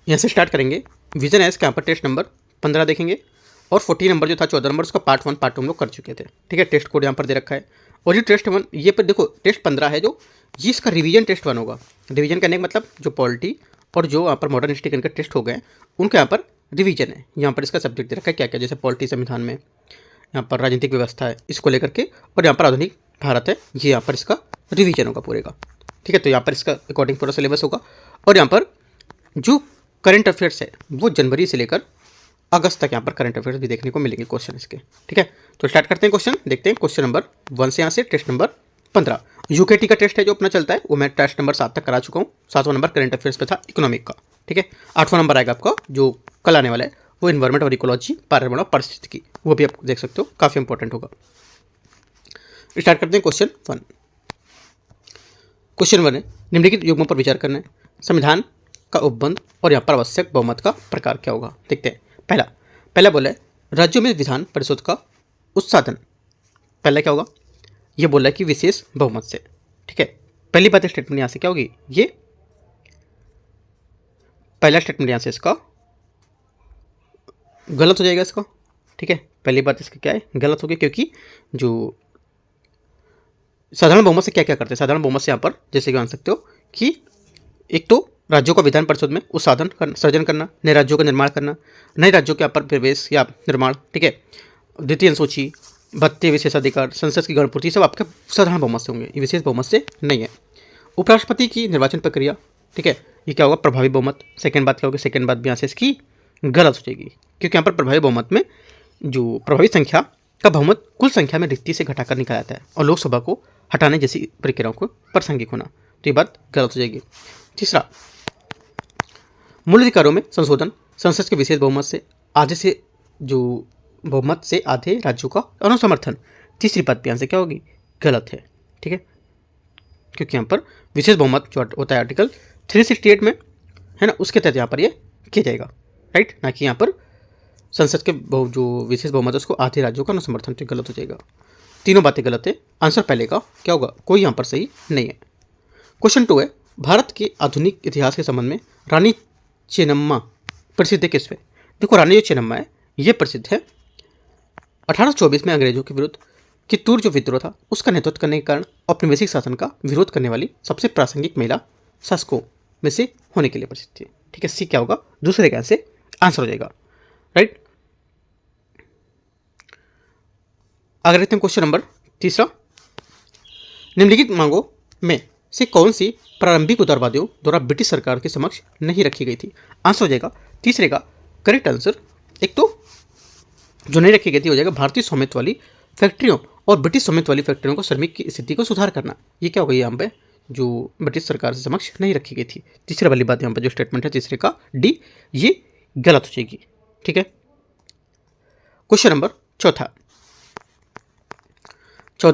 यहाँ से स्टार्ट करेंगे। विजन एस का यहाँ पर टेस्ट नंबर 15 देखेंगे और 14 नंबर जो था 14 नंबर उसका पार्ट 1 पार्ट 2 हम लोग कर चुके थे। ठीक है, टेस्ट कोड यहाँ पर दे रखा है। और ये टेस्ट 1 ये पर देखो टेस्ट 15 है जो ये इसका रिवीजन टेस्ट 1 होगा। रिवीजन करने का मतलब जो पॉलिटी और जो यहाँ पर मॉडर्न हिस्ट्री के टेस्ट हो गए उनका यहाँ पर रिवीजन है। यहाँ पर इसका सब्जेक्ट दे रखा है क्या क्या, जैसे पॉलिटी संविधान में, यहाँ पर राजनीतिक व्यवस्था है इसको लेकर के, और यहाँ पर आधुनिक भारत है, ये यहाँ पर इसका रिवीजन होगा पूरे का। ठीक है, तो यहाँ पर इसका अकॉर्डिंग पूरा सिलेबस होगा। और यहाँ पर जो करंट अफेयर्स है वो जनवरी से लेकर अगस्त तक यहाँ पर करंट अफेयर्स भी देखने को मिलेंगे क्वेश्चन इसके। ठीक है, तो स्टार्ट करते हैं क्वेश्चन, देखते हैं क्वेश्चन नंबर 1 से यहाँ से टेस्ट नंबर 15। यूकेटी का टेस्ट है जो अपना चलता है वो मैं टेस्ट नंबर 7 तक करा चुका हूँ। 7वां नंबर करंट अफेयर्स पे था इकोनॉमिक का। ठीक है, 8वां नंबर आएगा आपका जो कल आने वाला है वो इन्वायरमेंट और इकोलॉजी, पर्यावरण और पारिस्थितिकी, वो भी आप देख सकते हो, काफ़ी इंपॉर्टेंट होगा। स्टार्ट करते हैं क्वेश्चन 1। क्वेश्चन 1 है निम्नलिखित युग्मों पर विचार करना है। संविधान का उपबंध और यहाँ पर आवश्यक बहुमत का प्रकार क्या होगा, देखते हैं। पहला बोला है राज्यों में विधान परिषद का उत्साधन। पहला क्या होगा, ये बोला है कि विशेष बहुमत से। ठीक है, पहली बात स्टेटमेंट यहाँ से क्या होगी, ये पहला स्टेटमेंट यहाँ से इसका गलत हो जाएगा इसका। ठीक है, पहली बात इसका क्या है, गलत हो गया, क्योंकि जो साधारण बहुमत से क्या क्या करते हैं, साधारण बहुमत से यहाँ पर जैसे कि मान सकते हो कि एक तो राज्यों का विधान परिषद में उत्साधन सृजन करना, नए राज्यों का निर्माण करना, नए राज्यों के यहाँ पर प्रवेश या निर्माण। ठीक है, द्वितीय अनुसूची, भत्ते, विशेषाधिकार, संसद की गणपूर्ति, सब आपके साधारण बहुमत से होंगे, ये विशेष बहुमत से नहीं है। उपराष्ट्रपति की निर्वाचन प्रक्रिया, ठीक है, ये क्या होगा, प्रभावी बहुमत। सेकंड बात क्या होगी, सेकंड बात भी यहाँ से इसकी गलत हो जाएगी, क्योंकि यहाँ पर प्रभावी बहुमत में जो प्रभावी संख्या का बहुमत कुल संख्या में रिक्ति से घटाकर निकाला जाता है और लोकसभा को हटाने जैसी प्रक्रियाओं को प्रासंगिक होना, तो ये बात गलत हो जाएगी। तीसरा, मूल अधिकारों में संशोधन, संसद के विशेष बहुमत से आधे से जो बहुमत से आधे राज्यों का अनुसमर्थन, तीसरी बात भी यहाँ से क्या होगी, गलत है। ठीक है, क्योंकि यहाँ पर विशेष बहुमत जो होता है आर्टिकल 368 में है ना, उसके तहत यहाँ पर ये किया जाएगा, राइट, ना कि यहाँ पर संसद के जो विशेष बहुमत है उसको आधे राज्यों का अनुसमर्थन, तो गलत हो जाएगा। तीनों बातें गलत है, आंसर पहले का क्या होगा, कोई यहाँ पर सही नहीं है। क्वेश्चन 2 है भारत के आधुनिक इतिहास के संबंध में रानी चेन्नम्मा प्रसिद्ध है किसमें। देखो रानी जो चेन्नम्मा है ये प्रसिद्ध है 1824 में अंग्रेजों के विरुद्ध कित्तूर जो विद्रोह था उसका नेतृत्व करने के कारण औपनिवेशिक शासन का विरोध करने वाली सबसे प्रासंगिक महिला शासकों में से होने के लिए प्रसिद्ध थी। ठीक है, सी क्या होगा, दूसरे का से आंसर हो जाएगा, राइट। आगे देखते हैं क्वेश्चन नंबर 3। निम्नलिखित मांगों में से कौन सी प्रारंभिक उदारवादियों द्वारा ब्रिटिश सरकार के समक्ष नहीं रखी गई थी, आंसर हो जाएगा तीसरे का करेक्ट आंसर। एक तो जो नहीं रखी गई थी हो जाएगा भारतीय स्वामित्व वाली फैक्ट्रियों और ब्रिटिश स्वामित्व वाली फैक्ट्रियों को श्रमिक की स्थिति को सुधार करना, ये क्या हो गई यहाँ पे, जो ब्रिटिश सरकार से समक्ष नहीं रखी गई थी। तीसरे वाली बात यहाँ पर जो स्टेटमेंट है तीसरे का डी, ये गलत हो जाएगी। ठीक है, क्वेश्चन नंबर 4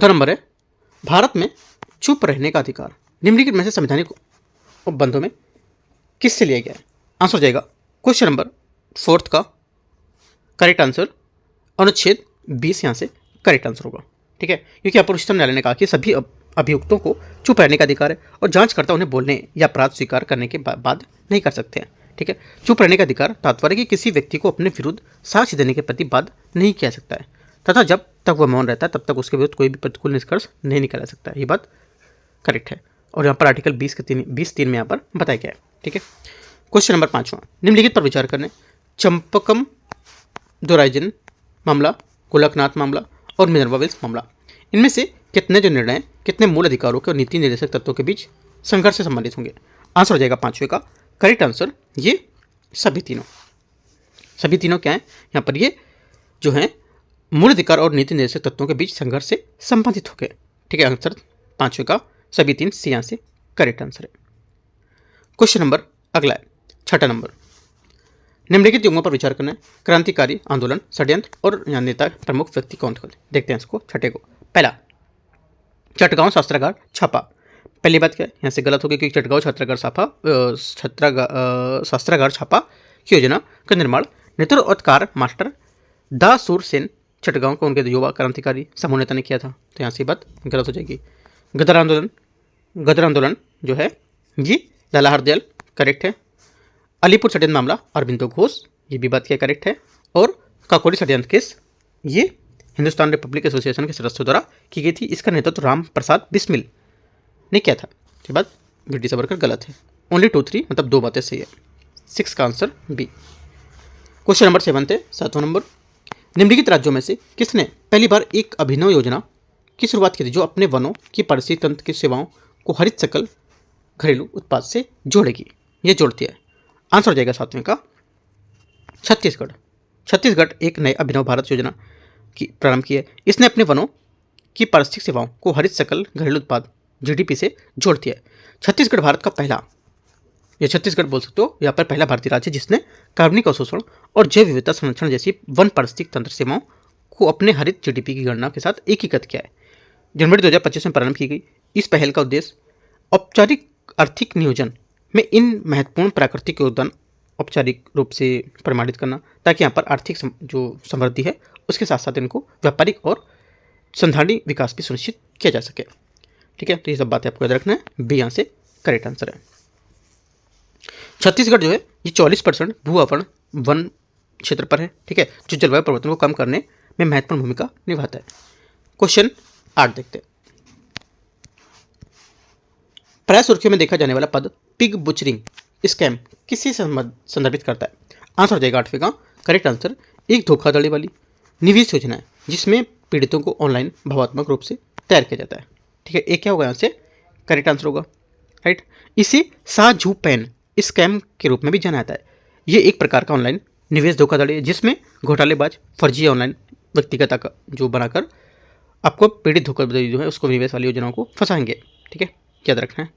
नंबर है भारत में चुप रहने का अधिकार निम्नलिखित में से संवैधानिक उपबंधों में किससे लिया गया है, आंसर हो जाएगा क्वेश्चन नंबर 4 का करेक्ट आंसर अनुच्छेद 20 यहाँ से करेक्ट आंसर होगा। ठीक है, क्योंकि यहाँ पर उच्चतम न्यायालय ने कहा कि सभी अभियुक्तों को चुप रहने का अधिकार है और जांचकर्ता उन्हें बोलने या अपराध स्वीकार करने के बाद नहीं कर सकते हैं। ठीक है, चुप रहने का अधिकार तात्पर्य कि किसी व्यक्ति को अपने विरुद्ध साक्ष्य देने के प्रति बाध्य नहीं किया सकता है तथा जब तक वह मौन रहता है तब तक उसके विरुद्ध कोई भी प्रतिकूल निष्कर्ष नहीं निकाला सकता है, ये बात करेक्ट है। और यहाँ पर आर्टिकल 20(3) में यहाँ पर बताया गया है। ठीक है, क्वेश्चन नंबर 5 निम्नलिखित पर विचार करने चंपकम दोराइजन मामला, गोलकनाथ मामला और मिनर्वा विल्स मामला, इनमें से कितने जो निर्णय कितने मूल अधिकारों के और नीति निर्देशक तत्वों के बीच संघर्ष से संबंधित होंगे, आंसर हो जाएगा 5वें का करेक्ट आंसर, ये सभी तीनों क्या है यहाँ पर, ये जो है मूल अधिकार और नीति निर्देशक तत्वों के बीच संघर्ष से संबंधित होंगे। ठीक है, आंसर 5वें का सभी 3 सी यहाँ से करेक्ट आंसर है। क्वेश्चन नंबर अगला है 6 नंबर, निम्नलिखित युग्मों पर विचार करना है क्रांतिकारी आंदोलन, षड्यंत्र और यहाँ नेता प्रमुख व्यक्ति कौन थे, देखते हैं इसको। 6 को पहला चटगांव शस्त्रागार छापा, पहली बात क्या है यहाँ से गलत होगी क्योंकि चटगांव शस्त्रागार छापा की योजना का निर्माण नेतृत्वकार मास्टर दा सूर सेन चटगांव को उनके युवा क्रांतिकारी समूह नेता ने किया था, तो यहाँ से बात गलत हो जाएगी। गदर आंदोलन जो है ये लाला हरदयाल करेक्ट है। अलीपुर षड्यंत्र मामला अरबिंदो घोष, ये भी बात क्या करेक्ट है। और काकोरी षड्यंत्र केस, ये हिंदुस्तान रिपब्लिक एसोसिएशन के सदस्यों द्वारा की गई थी। इसका नेतृत्व राम प्रसाद बिस्मिल ने किया था। इसके बाद वीडी सावरकर गलत है। ओनली 2 3 मतलब 2 बातें सही है। 6 का आंसर बी। क्वेश्चन नंबर 7 है, 7वां नंबर। निम्नलिखित राज्यों में से किसने पहली बार एक अभिनव योजना की शुरुआत की थी जो अपने वनों की पारिस्थितिक तंत्र की सेवाओं को हरित सकल घरेलू उत्पाद से जोड़ेगी? ये जोड़ती है। आंसर हो जाएगा 7वें का छत्तीसगढ़। छत्तीसगढ़ एक नए अभिनव भारत योजना की प्रारंभ की है। इसने अपने वनों की पारिस्थितिक सेवाओं को हरित सकल घरेलू उत्पाद जीडीपी से जोड़ दिया है। छत्तीसगढ़ भारत का पहला, या छत्तीसगढ़ बोल सकते हो, यहाँ पर पहला भारतीय राज्य जिसने कार्बनिक अवशोषण और जैव विविधता संरक्षण जैसी वन पारिस्थितिक तंत्र सेवाओं को अपने हरित जीडीपी की गणना के साथ एकीकृत किया है। जनवरी 2025 में प्रारंभ की गई इस पहल का उद्देश्य औपचारिक आर्थिक नियोजन में इन महत्वपूर्ण प्राकृतिक योगदान औपचारिक रूप से प्रमाणित करना, ताकि यहाँ पर आर्थिक जो समृद्धि है उसके साथ साथ इनको व्यापारिक और संधारणीय विकास भी सुनिश्चित किया जा सके। ठीक है, तो ये सब बातें आपको याद रखना है। बी यहाँ से करेक्ट आंसर है। छत्तीसगढ़ जो है ये 44% भू आवरण वन क्षेत्र पर है। ठीक है, जो जलवायु परिवर्तन को कम करने में महत्वपूर्ण भूमिका निभाता है। क्वेश्चन 8 देखते हैं। प्राय सुर्खियों में देखा जाने वाला पद पिग बुचरिंग स्कैम किसे संदर्भित करता है? आंसर हो जाएगा 8वें का करेक्ट आंसर एक धोखाधड़ी वाली निवेश योजना है जिसमें पीड़ितों को ऑनलाइन भावात्मक रूप से तैयार किया जाता है। ठीक है, एक क्या होगा यहाँ से करेक्ट आंसर होगा। राइट, इसे साझू पैन स्कैम के रूप में भी जाना जाता है। ये एक प्रकार का ऑनलाइन निवेश धोखाधड़ी है जिसमें घोटालेबाज फर्जी ऑनलाइन व्यक्तिगत जो बनाकर आपको पीड़ित धोखाधड़ी जो है उसको निवेश वाली योजनाओं को फंसाएंगे। ठीक है, याद रखना है।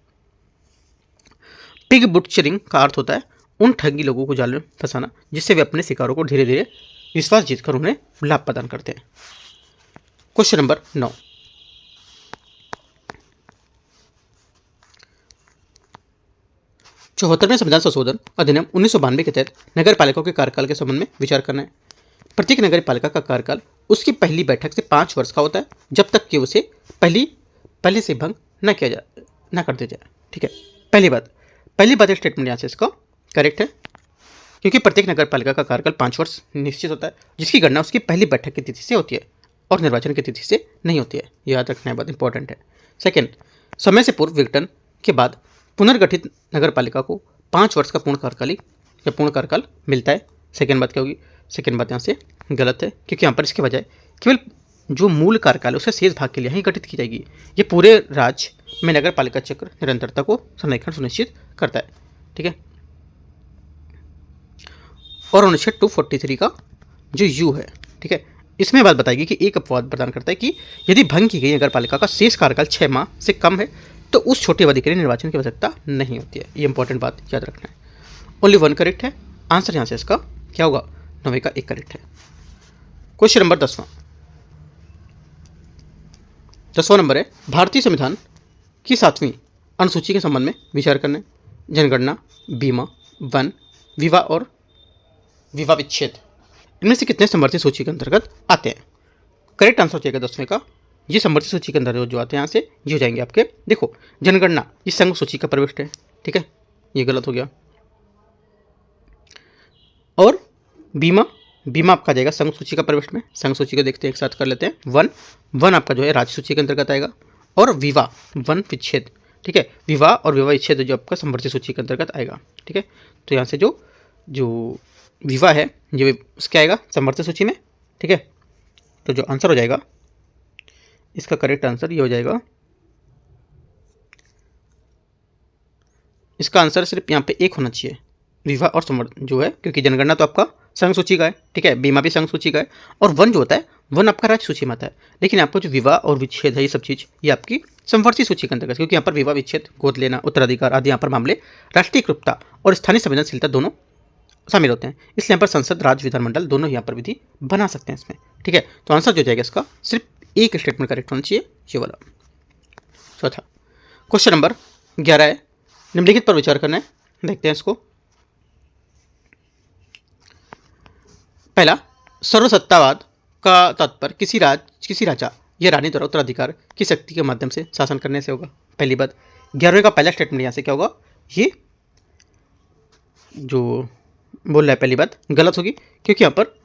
पिग बुटचरिंग का अर्थ होता है उन ठगी लोगों को जाल में फंसाना जिससे वे अपने शिकारों को धीरे धीरे विश्वास जीतकर उन्हें लाभ प्रदान करते हैं। Question number 9। चौहत्तरवें संविधान संशोधन अधिनियम 1992 के तहत नगर पालिकाओं के कार्यकाल के संबंध में विचार करना है। प्रत्येक नगर पालिका का कार्यकाल उसकी पहली बैठक से 5 वर्ष का होता है जब तक कि उसे पहले से भंग न कर दिया जाए। ठीक है, पहली बात स्टेटमेंट यहाँ से इसका करेक्ट है क्योंकि प्रत्येक नगर पालिका का कार्यकाल 5 वर्ष निश्चित होता है जिसकी गणना उसकी पहली बैठक की तिथि से होती है और निर्वाचन की तिथि से नहीं होती है। याद रखना है, बात इंपॉर्टेंट है। सेकेंड, समय से पूर्व विघटन के बाद पुनर्गठित नगर पालिका को 5 वर्ष का पूर्ण कार्यकाल मिलता है। सेकेंड बात क्या होगी? सेकेंड बात यहाँ से गलत है क्योंकि यहाँ पर इसके बजाय केवल जो मूल कार्यकाल है उसके शेष भाग के लिए ही गठित की जाएगी। ये पूरे राज्य में नगर पालिका चक्र निरंतरता को संरेखण सुनिश्चित करता है। ठीक है, और अनुच्छेद 243 का जो यू है, ठीक है, इसमें बात बताएगी कि एक अपवाद प्रदान करता है कि यदि भंग की गई नगर पालिका का शेष कार्यकाल 6 माह से कम है तो उस छोटी अवधि के लिए निर्वाचन की आवश्यकता नहीं होती है। ये इंपॉर्टेंट बात याद रखना है। ओनली 1 करेक्ट है। आंसर यहाँ से इसका क्या होगा? 9 का 1 करेक्ट है। क्वेश्चन नंबर 10वां नंबर है भारतीय संविधान की 7वीं अनुसूची के संबंध में विचार करने। जनगणना, बीमा, वन, विवाह और विवाह विच्छेद इनमें से कितने समवर्ती सूची के अंतर्गत आते हैं? करेक्ट आंसर हो जाएगा 10वें का। ये समवर्ती सूची के अंदर जो आते हैं यहाँ से ये हो जाएंगे आपके। देखो, जनगणना ये संघ सूची का प्रविष्ट है। ठीक है, ये गलत हो गया। और बीमा आपका जाएगा संघ सूची का प्रविष्ट में। संघ सूची को देखते हैं, एक साथ कर लेते हैं। वन आपका जो है राज्य सूची के अंतर्गत आएगा। और विवाह, वन विच्छेद, ठीक है, विवाह और विवाह विच्छेद जो आपका समवर्ती सूची के अंतर्गत आएगा। ठीक है, तो यहाँ से जो विवाह है ये उसके आएगा समवर्ती सूची में। ठीक है, तो जो आंसर हो जाएगा इसका करेक्ट आंसर ये हो जाएगा, इसका आंसर सिर्फ यहाँ पे 1 होना चाहिए, विवाह और समवर्ती जो है, क्योंकि जनगणना तो आपका संघ सूची का है। ठीक है, बीमा भी संघ सूची का है और वन जो होता है वन आपका राज्य सूची में आता है। लेकिन आपको जो विवाह और विच्छेद है ये सब चीज़ ये आपकी समवर्ती सूची के अंतर्गत, क्योंकि यहाँ पर विवाह विच्छेद, गोद लेना, उत्तराधिकार आदि यहाँ पर मामले राष्ट्रीय एकरूपता और स्थानीय संवेदनशीलता दोनों शामिल होते हैं। इसलिए यहाँ पर संसद, राज्य, विधानमंडल दोनों यहाँ पर विधि बना सकते हैं इसमें। ठीक है, तो आंसर जो जाएगा इसका सिर्फ एक स्टेटमेंट करेक्ट होना चाहिए, ये वाला। चौथा क्वेश्चन नंबर 11 है, निम्नलिखित पर विचार करना है। देखते हैं इसको। पहला, सर्वसत्तावाद का तात्पर्य किसी राजा या रानी द्वारा उत्तराधिकार की शक्ति के माध्यम से शासन करने से होगा। पहली बात। 11वें का पहला स्टेटमेंट यहाँ से क्या होगा? ये जो बोल रहा है पहली बात गलत होगी, क्योंकि यहाँ पर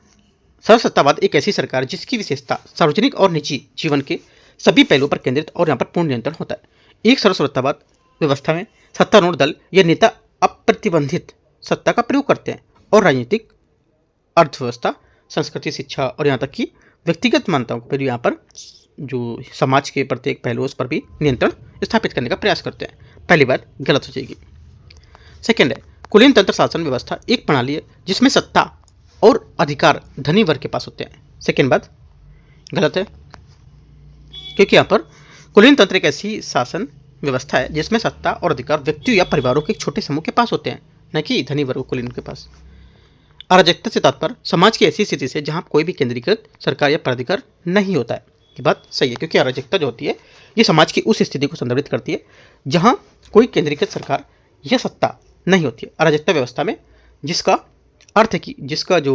सर्वसत्तावाद एक ऐसी सरकार जिसकी विशेषता सार्वजनिक और निजी जीवन के सभी पहलुओं पर केंद्रित और यहाँ पर पूर्ण नियंत्रण होता है। एक सर्वसत्तावाद व्यवस्था में सत्तारूढ़ दल या नेता अप्रतिबंधित सत्ता का प्रयोग करते हैं और राजनीतिक, अर्थव्यवस्था, संस्कृति, शिक्षा और यहाँ तक कि व्यक्तिगत मान्यताओं पर यहाँ पर जो समाज के प्रत्येक पहलू उस पर भी नियंत्रण स्थापित करने का प्रयास करते हैं। पहली बात गलत हो जाएगी। सेकेंड है कुलीन तंत्र शासन व्यवस्था एक प्रणाली है जिसमें सत्ता और अधिकार धनी वर्ग के पास होते हैं। सेकेंड बात गलत है, क्योंकि यहाँ पर कुलीन तंत्र एक ऐसी शासन व्यवस्था है जिसमें सत्ता और अधिकार व्यक्तियों या परिवारों के एक छोटे समूह के पास होते हैं, न कि धनी वर्ग कुलीन के पास। अराजकता से तात्पर्य समाज की ऐसी स्थिति से जहां कोई भी केंद्रीकृत सरकार या प्राधिकार नहीं होता है। ये बात सही है, क्योंकि अराजकता जो होती है ये समाज की उस स्थिति को संदर्भित करती है जहां कोई केंद्रीकृत सरकार या सत्ता नहीं होती है। अराजकता व्यवस्था में जिसका अर्थ है कि जिसका जो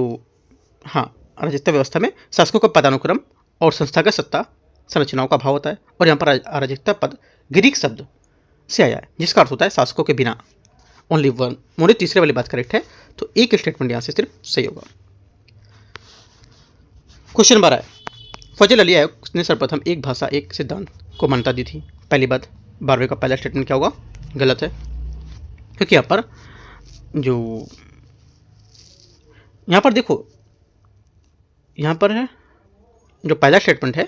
अराजकता व्यवस्था में शासकों का पदानुक्रम और संस्थागत सत्ता संरचनाओं का अभाव होता है। और यहाँ पर अराजकता पद ग्रीक शब्द से आया है जिसका अर्थ होता है शासकों के बिना, ओनली वन। मोदी तीसरे वाली बात करेक्ट है, तो एक स्टेटमेंट यहाँ से सिर्फ सही होगा। क्वेश्चन 12 है फजल अली आयोग ने सर्वप्रथम एक भाषा एक सिद्धांत को मान्यता दी थी। पहली बात 12वें का पहला स्टेटमेंट क्या होगा? गलत है, क्योंकि यहाँ पर यहाँ पर देखो, यहाँ पर है जो पहला स्टेटमेंट है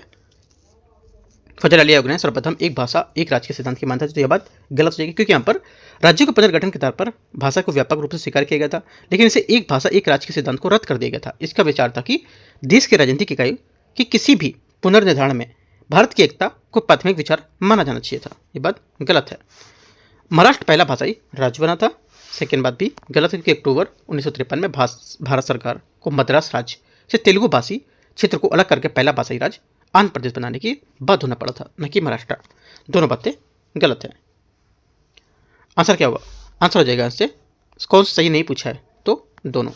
फजल अली आयोग ने सर्वप्रथम एक भाषा एक राज्य के सिद्धांत की मान्यता दी, तो यह बात गलत हो जाएगी, क्योंकि यहाँ पर राज्यों के पुनर्गठन के आधार पर भाषा को व्यापक रूप से स्वीकार किया गया था, लेकिन इसे एक भाषा एक राज्य के सिद्धांत को रद्द कर दिया गया था। इसका विचार था कि देश के राजनीतिक इकाई की किसी भी पुनर्निर्धारण में भारत की एकता को प्राथमिक विचार माना जाना चाहिए था। ये बात गलत है। महाराष्ट्र पहला भाषाई राज्य बना था। सेकेंड बात भी गलत है, क्योंकि अक्टूबर 1953 में भारत सरकार को मद्रास राज्य से तेलुगु भाषी क्षेत्र को अलग करके पहला भाषाई राज्य आंध्र प्रदेश बनाने की बात होना पड़ा था, न कि महाराष्ट्र। दोनों बातें गलत है। आंसर क्या होगा? आंसर हो जाएगा इससे कौन सा सही नहीं पूछा है, तो दोनों।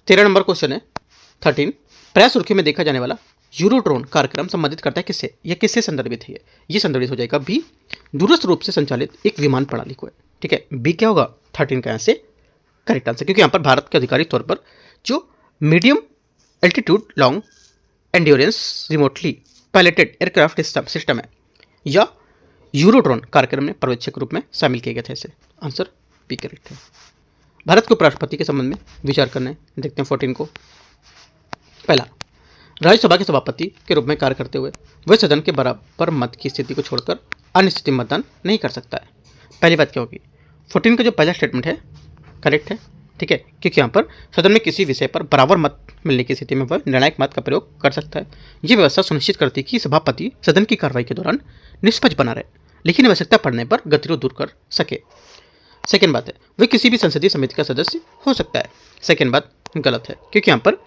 13 नंबर क्वेश्चन है 13 प्राय सुर्खियों में देखा जाने वाला यूरोड्रोन कार्यक्रम संबंधित करता है किससे या किससे संदर्भित है? ये संदर्भित हो जाएगा बी, दूरस्थ रूप से संचालित एक विमान प्रणाली को है। ठीक है, बी क्या होगा? 13 का यहाँ से करेक्ट आंसर, क्योंकि यहाँ पर भारत के आधिकारिक तौर पर जो medium altitude long endurance remotely piloted aircraft system है या यूरोड्रोन कार्यक्रम में पर्यवेक्षक के रूप में शामिल किए गए थे। इसे आंसर बी करेक्ट है। भारत के उपराष्ट्रपति के संबंध में विचार करने देखते हैं 14 को। पहला, राज्यसभा के सभापति के रूप में कार्य करते हुए वह सदन के बराबर मत की स्थिति को छोड़कर अन्य स्थिति में मतदान नहीं कर सकता है। पहली बात क्या होगी? 14 का जो पहला स्टेटमेंट है करेक्ट है। ठीक है, क्योंकि यहाँ पर सदन में किसी विषय पर बराबर मत मिलने की स्थिति में वह निर्णायक मत का प्रयोग कर सकता है। यह व्यवस्था सुनिश्चित करती है कि सभापति सदन की कार्रवाई के दौरान निष्पक्ष बना रहे, लेकिन आवश्यकता पड़ने पर गतिरोध दूर कर सके। सेकेंड बात है वह किसी भी संसदीय समिति का सदस्य हो सकता है। सेकेंड बात गलत है, क्योंकि यहाँ पर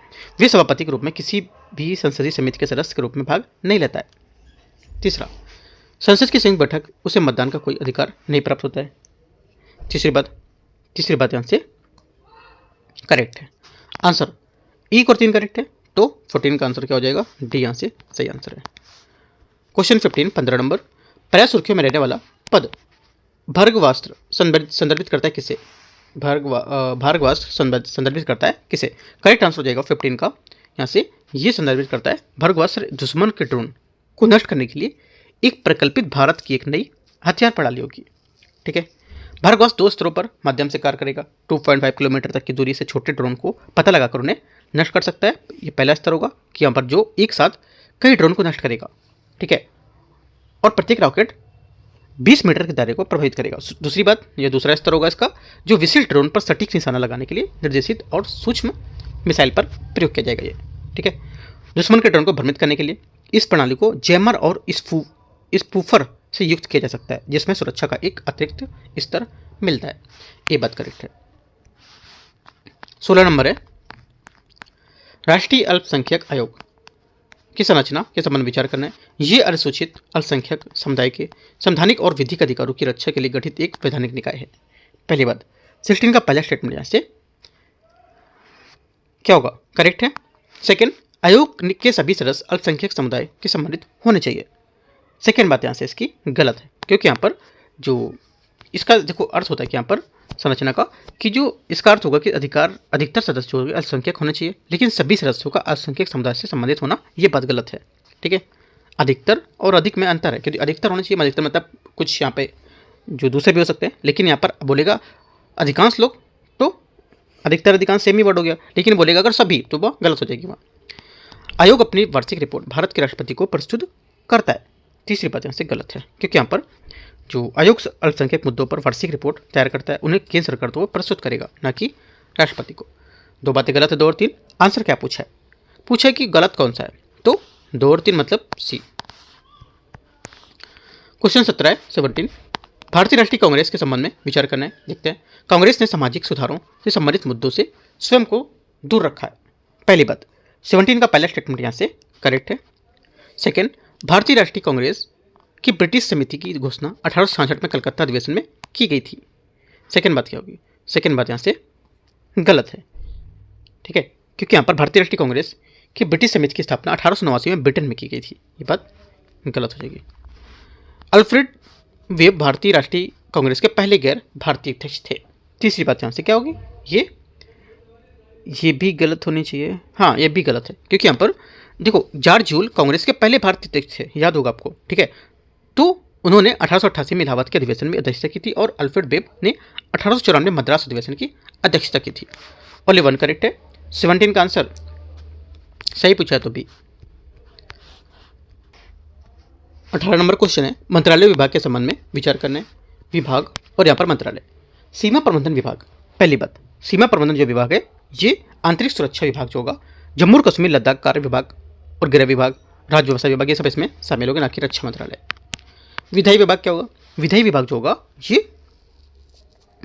वे सभापति के रूप में किसी भी संसदीय समिति के सदस्य के रूप में भाग नहीं लेता है। तीसरा, संसद की संयुक्त बैठक उसे मतदान का कोई अधिकार नहीं प्राप्त होता है। तीसरी बात यहाँ से करेक्ट है। आंसर 1 और 3 करेक्ट है, तो 14 का आंसर क्या हो जाएगा? डी यहाँ से सही आंसर है। क्वेश्चन 15 नंबर प्राय सुर्खियों में रहने वाला पद भर्गवास्त्र संदर्भित करता है किसे? भर्गवास्त्र संदर्भित करता है किसे? करेक्ट आंसर हो जाएगा 15 का। यहाँ से ये संदर्भित करता है भर्गवास्त्र दुश्मन के ड्रोन को नष्ट करने के लिए एक प्रकल्पित भारत की एक नई हथियार प्रणाली होगी। ठीक है, भर्गवास्त्र 2 स्तरों पर माध्यम से कार्य करेगा। 2.5 किलोमीटर तक की दूरी से छोटे ड्रोन को पता लगाकर उन्हें नष्ट कर सकता है। ये पहला स्तर होगा कि यहाँ पर जो एक साथ कई ड्रोन को नष्ट करेगा। ठीक है, और प्रत्येक रॉकेट 20 मीटर के दायरे को प्रभावित करेगा। दूसरी बात, यह दूसरा स्तर होगा इसका, जो विशिष्ट ड्रोन पर सटीक निशाना लगाने के लिए निर्देशित और सूक्ष्म मिसाइल पर प्रयोग किया जाएगा ये। ठीक है, दुश्मन के ड्रोन को भ्रमित करने के लिए इस प्रणाली को जैमर और स्पूफर से युक्त किया जा सकता है, जिसमें सुरक्षा का एक अतिरिक्त स्तर मिलता है। ये बात करेक्ट है। 16 नंबर है राष्ट्रीय अल्पसंख्यक आयोग की संरचना के संबंध में विचार करना है। ये अनुसूचित अल्पसंख्यक समुदाय के संवैधानिक और विधिक अधिकारों की रक्षा के लिए गठित एक वैधानिक निकाय है। पहली बात 16 का पहला स्टेटमेंट यहाँ से क्या होगा? करेक्ट है। सेकेंड, आयोग के सभी सदस्य अल्पसंख्यक समुदाय के संबंधित होने चाहिए। सेकेंड बात यहाँ से इसकी गलत है, क्योंकि यहाँ पर जो इसका देखो अर्थ होता है कि यहाँ पर संरचना का कि जो इसका अर्थ होगा कि अधिकतर सदस्य जो अल्पसंख्यक होने चाहिए, लेकिन सभी सदस्यों का अल्पसंख्यक समुदाय से संबंधित होना ये बात गलत है। ठीक है, अधिकतर और अधिक में अंतर है, क्योंकि अधिकतर होना चाहिए, अधिकतर मतलब कुछ यहाँ पे जो दूसरे भी हो सकते हैं, लेकिन यहाँ पर बोलेगा अधिकांश लोग तो अधिकतर अधिकांश सेम ही वर्ड हो गया, लेकिन बोलेगा अगर सभी तो वह गलत हो जाएगी वहाँ। आयोग अपनी वार्षिक रिपोर्ट भारत के राष्ट्रपति को प्रस्तुत करता है, तीसरी बात यहाँ से गलत है, क्योंकि यहाँ पर जो आयोग अल्पसंख्यक मुद्दों पर वार्षिक रिपोर्ट तैयार करता है उन्हें केंद्र सरकार तो वो प्रस्तुत करेगा, ना कि राष्ट्रपति को। दो बातें गलत है, 2 और 3। आंसर क्या पूछा है? पूछा है कि गलत कौन सा है, तो 2 और 3 मतलब सी। क्वेश्चन 17 भारतीय राष्ट्रीय कांग्रेस के संबंध में विचार करना है। देखते हैं, कांग्रेस ने सामाजिक सुधारों से संबंधित मुद्दों से स्वयं को दूर रखा है। पहली बात, 17 का पहला स्टेटमेंट यहाँ से करेक्ट है। सेकेंड, भारतीय राष्ट्रीय कांग्रेस की ब्रिटिश समिति की घोषणा 1866 में कलकत्ता अधिवेशन में की गई थी। सेकेंड बात क्या होगी? सेकेंड बात यहाँ से गलत है। ठीक है, क्योंकि यहाँ पर भारतीय राष्ट्रीय कांग्रेस की ब्रिटिश समिति की स्थापना 1889 में ब्रिटेन में की गई थी, ये बात गलत हो जाएगी। अल्फ्रेड वेब भारतीय राष्ट्रीय कांग्रेस के पहले गैर भारतीय अध्यक्ष थे। तीसरी बात यहाँ से क्या होगी? ये भी गलत होनी चाहिए। हाँ, ये भी गलत है, क्योंकि यहाँ पर देखो जॉर्ज जूल कांग्रेस के पहले भारतीय अध्यक्ष थे, याद होगा आपको। ठीक है, तो उन्होंने 1888 में इलाहाबाद के अधिवेशन में अध्यक्षता की थी और अल्फ्रेड वेब ने 1894 में मद्रास अधिवेशन की अध्यक्षता की थी। ओनली 1 करेक्ट है। 17 का आंसर सही पूछा है तो भी। 18 नंबर क्वेश्चन है, मंत्रालय विभाग के संबंध में विचार करना है। विभाग और यहाँ पर मंत्रालय। सीमा प्रबंधन विभाग। पहली बात, सीमा प्रबंधन जो विभाग है ये आंतरिक सुरक्षा विभाग जो होगा, जम्मू और कश्मीर लद्दाख कार्य विभाग और गृह विभाग, राज्य व्यवसाय विभाग, ये सब इसमें शामिल होगा, ना कि रक्षा मंत्रालय। विधायी विभाग क्या होगा? विधायी विभाग जो होगा ये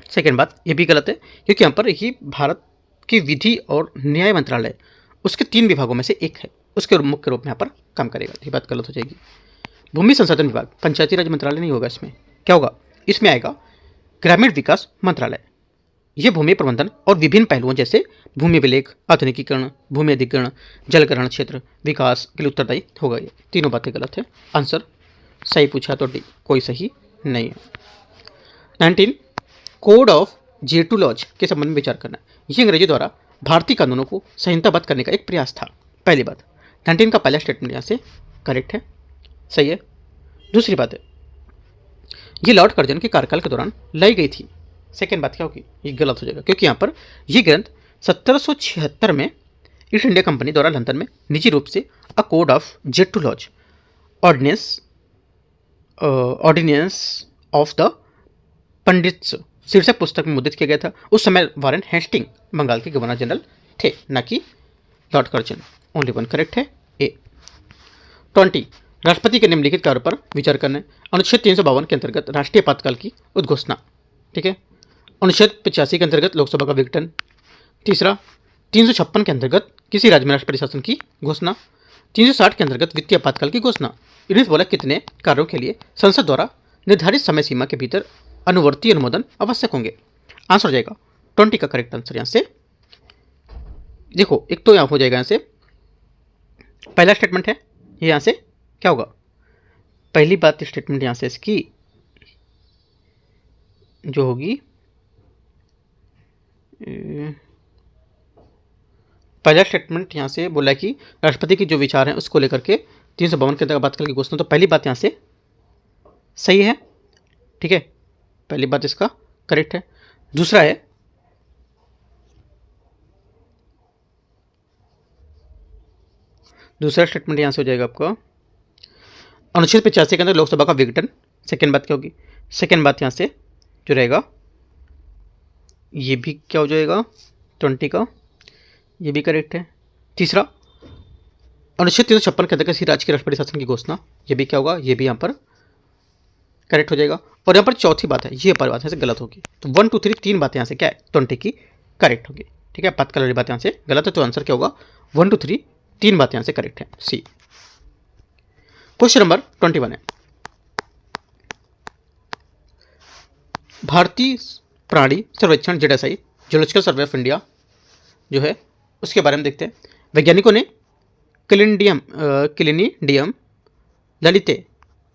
सेकेंड बात, ये भी गलत है, क्योंकि यहाँ पर ये भारत की विधि और न्याय मंत्रालय उसके 3 विभागों में से एक है, उसके मुख्य रूप में यहाँ पर काम करेगा, ये बात गलत हो जाएगी। भूमि संसाधन विभाग, पंचायती राज मंत्रालय नहीं होगा, इसमें क्या होगा? इसमें आएगा ग्रामीण विकास मंत्रालय। यह भूमि प्रबंधन और विभिन्न पहलुओं जैसे भूमि विलेख, आधुनिकीकरण, भूमि अधिग्रहण, जल ग्रहण क्षेत्र विकास के लिए उत्तरदायी होगा। ये तीनों बातें गलत है। आंसर सही पूछा तो डी, कोई सही नहीं है। 19 कोड ऑफ जेटू लॉज के संबंध में विचार करना है। यह अंग्रेजी द्वारा भारतीय कानूनों को संहिताबद्ध करने का एक प्रयास था। पहली बात, 19 का पहला स्टेटमेंट यहाँ से करेक्ट है, सही है। दूसरी बात है, ये लॉर्ड कर्जन के कार्यकाल के दौरान लाई गई थी। सेकेंड बात क्या होगी? ये गलत हो जाएगा, क्योंकि यहाँ पर यह ग्रंथ 1776 में ईस्ट इंडिया कंपनी द्वारा लंदन में निजी रूप से a code of Gentoo laws ordinance of the pundits शीर्षक पुस्तक में मुद्रित किया गया था। उस समय वारेन हेस्टिंग बंगाल के गवर्नर जनरल थे, न कि लॉर्ड कर्जन। ओनली 1 करेक्ट है, ए। 20 राष्ट्रपति के निम्नलिखित कार्यों पर विचार करना है। अनुच्छेद 352 के अंतर्गत राष्ट्रीय आपातकाल की उद्घोषणा। ठीक है, अनुच्छेद 85 के अंतर्गत लोकसभा का विघटन। तीसरा, 356 के अंतर्गत किसी राज्य में राष्ट्रपति शासन की घोषणा। 360 के अंतर्गत वित्तीय आपातकाल की घोषणा। इन्हें बोला कितने कार्यों के लिए संसद द्वारा निर्धारित समय सीमा के भीतर अनुवर्ती अनुमोदन आवश्यक होंगे? आंसर हो जाएगा 20 का करेक्ट आंसर। यहाँ से देखो, एक तो यहाँ हो जाएगा, यहाँ से पहला स्टेटमेंट है, ये यहाँ से क्या होगा? पहली बात स्टेटमेंट यहाँ से इसकी जो होगी, पहला स्टेटमेंट यहाँ से बोला कि राष्ट्रपति के जो विचार हैं उसको लेकर के 352 के अंतर्गत आपातकाल की घोषणा, तो पहली बात यहाँ से सही है। ठीक है, पहली बात इसका करेक्ट है। दूसरा है, दूसरा स्टेटमेंट यहाँ से हो जाएगा आपका अनुच्छेद 85 के अंदर लोकसभा का विघटन। सेकेंड बात क्या होगी? सेकेंड बात यहाँ से जो रहेगा ये भी क्या हो जाएगा 20 का, ये भी करेक्ट है। तीसरा, अनुच्छेद 356 के अंदर किसी राज्य के राष्ट्रपति शासन की घोषणा, ये भी क्या होगा? ये भी यहाँ पर करेक्ट हो जाएगा। और यहाँ पर चौथी बात है, ये पर बात यहाँ से गलत होगी। तो 1 2 3 तीन बातें यहाँ से क्या है 20 की करेक्ट होगी। ठीक है, आपातकाल वाली बात यहाँ से गलत है, तो आंसर क्या होगा 1 2 3 तीन बातें यहाँ से करेक्ट है, सी। क्वेश्चन नंबर 21 है, भारतीय प्राणी सर्वेक्षण ZSI zoological survey of India जो है उसके बारे में देखते हैं। वैज्ञानिकों ने क्लिनिडियम ललिते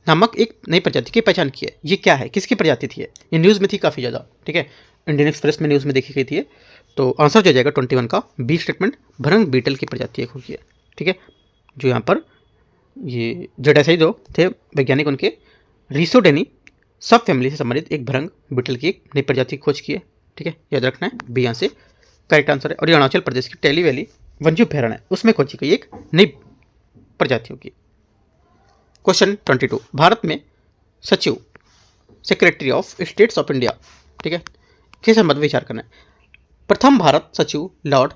नामक एक नई प्रजाति की पहचान की है। ये क्या है, किसकी प्रजाति थी? ये न्यूज़ में थी काफ़ी ज़्यादा। ठीक है, इंडियन एक्सप्रेस में न्यूज़ में देखी गई थी। तो आंसर जो जाएगा 21 का बी स्टेटमेंट भरंग बीटल की प्रजाति एक होगी है। ठीक है, जो यहाँ पर ये जेडासाई जो थे वैज्ञानिक, उनके रिसोडेनी सब फैमिली से संबंधित एक भरंग बीटल की एक नई प्रजाति की खोज की है। ठीक है, याद रखना है, बी यहाँ से करेक्ट आंसर है। और ये अरुणाचल प्रदेश की टेली वैली वन्य अभ्यारण्य है, उसमें खोजी गई एक नई प्रजाति होगी। क्वेश्चन 22, भारत में सचिव secretary of states of India, ठीक है, किस संबंध में विचार करना है। प्रथम भारत सचिव लॉर्ड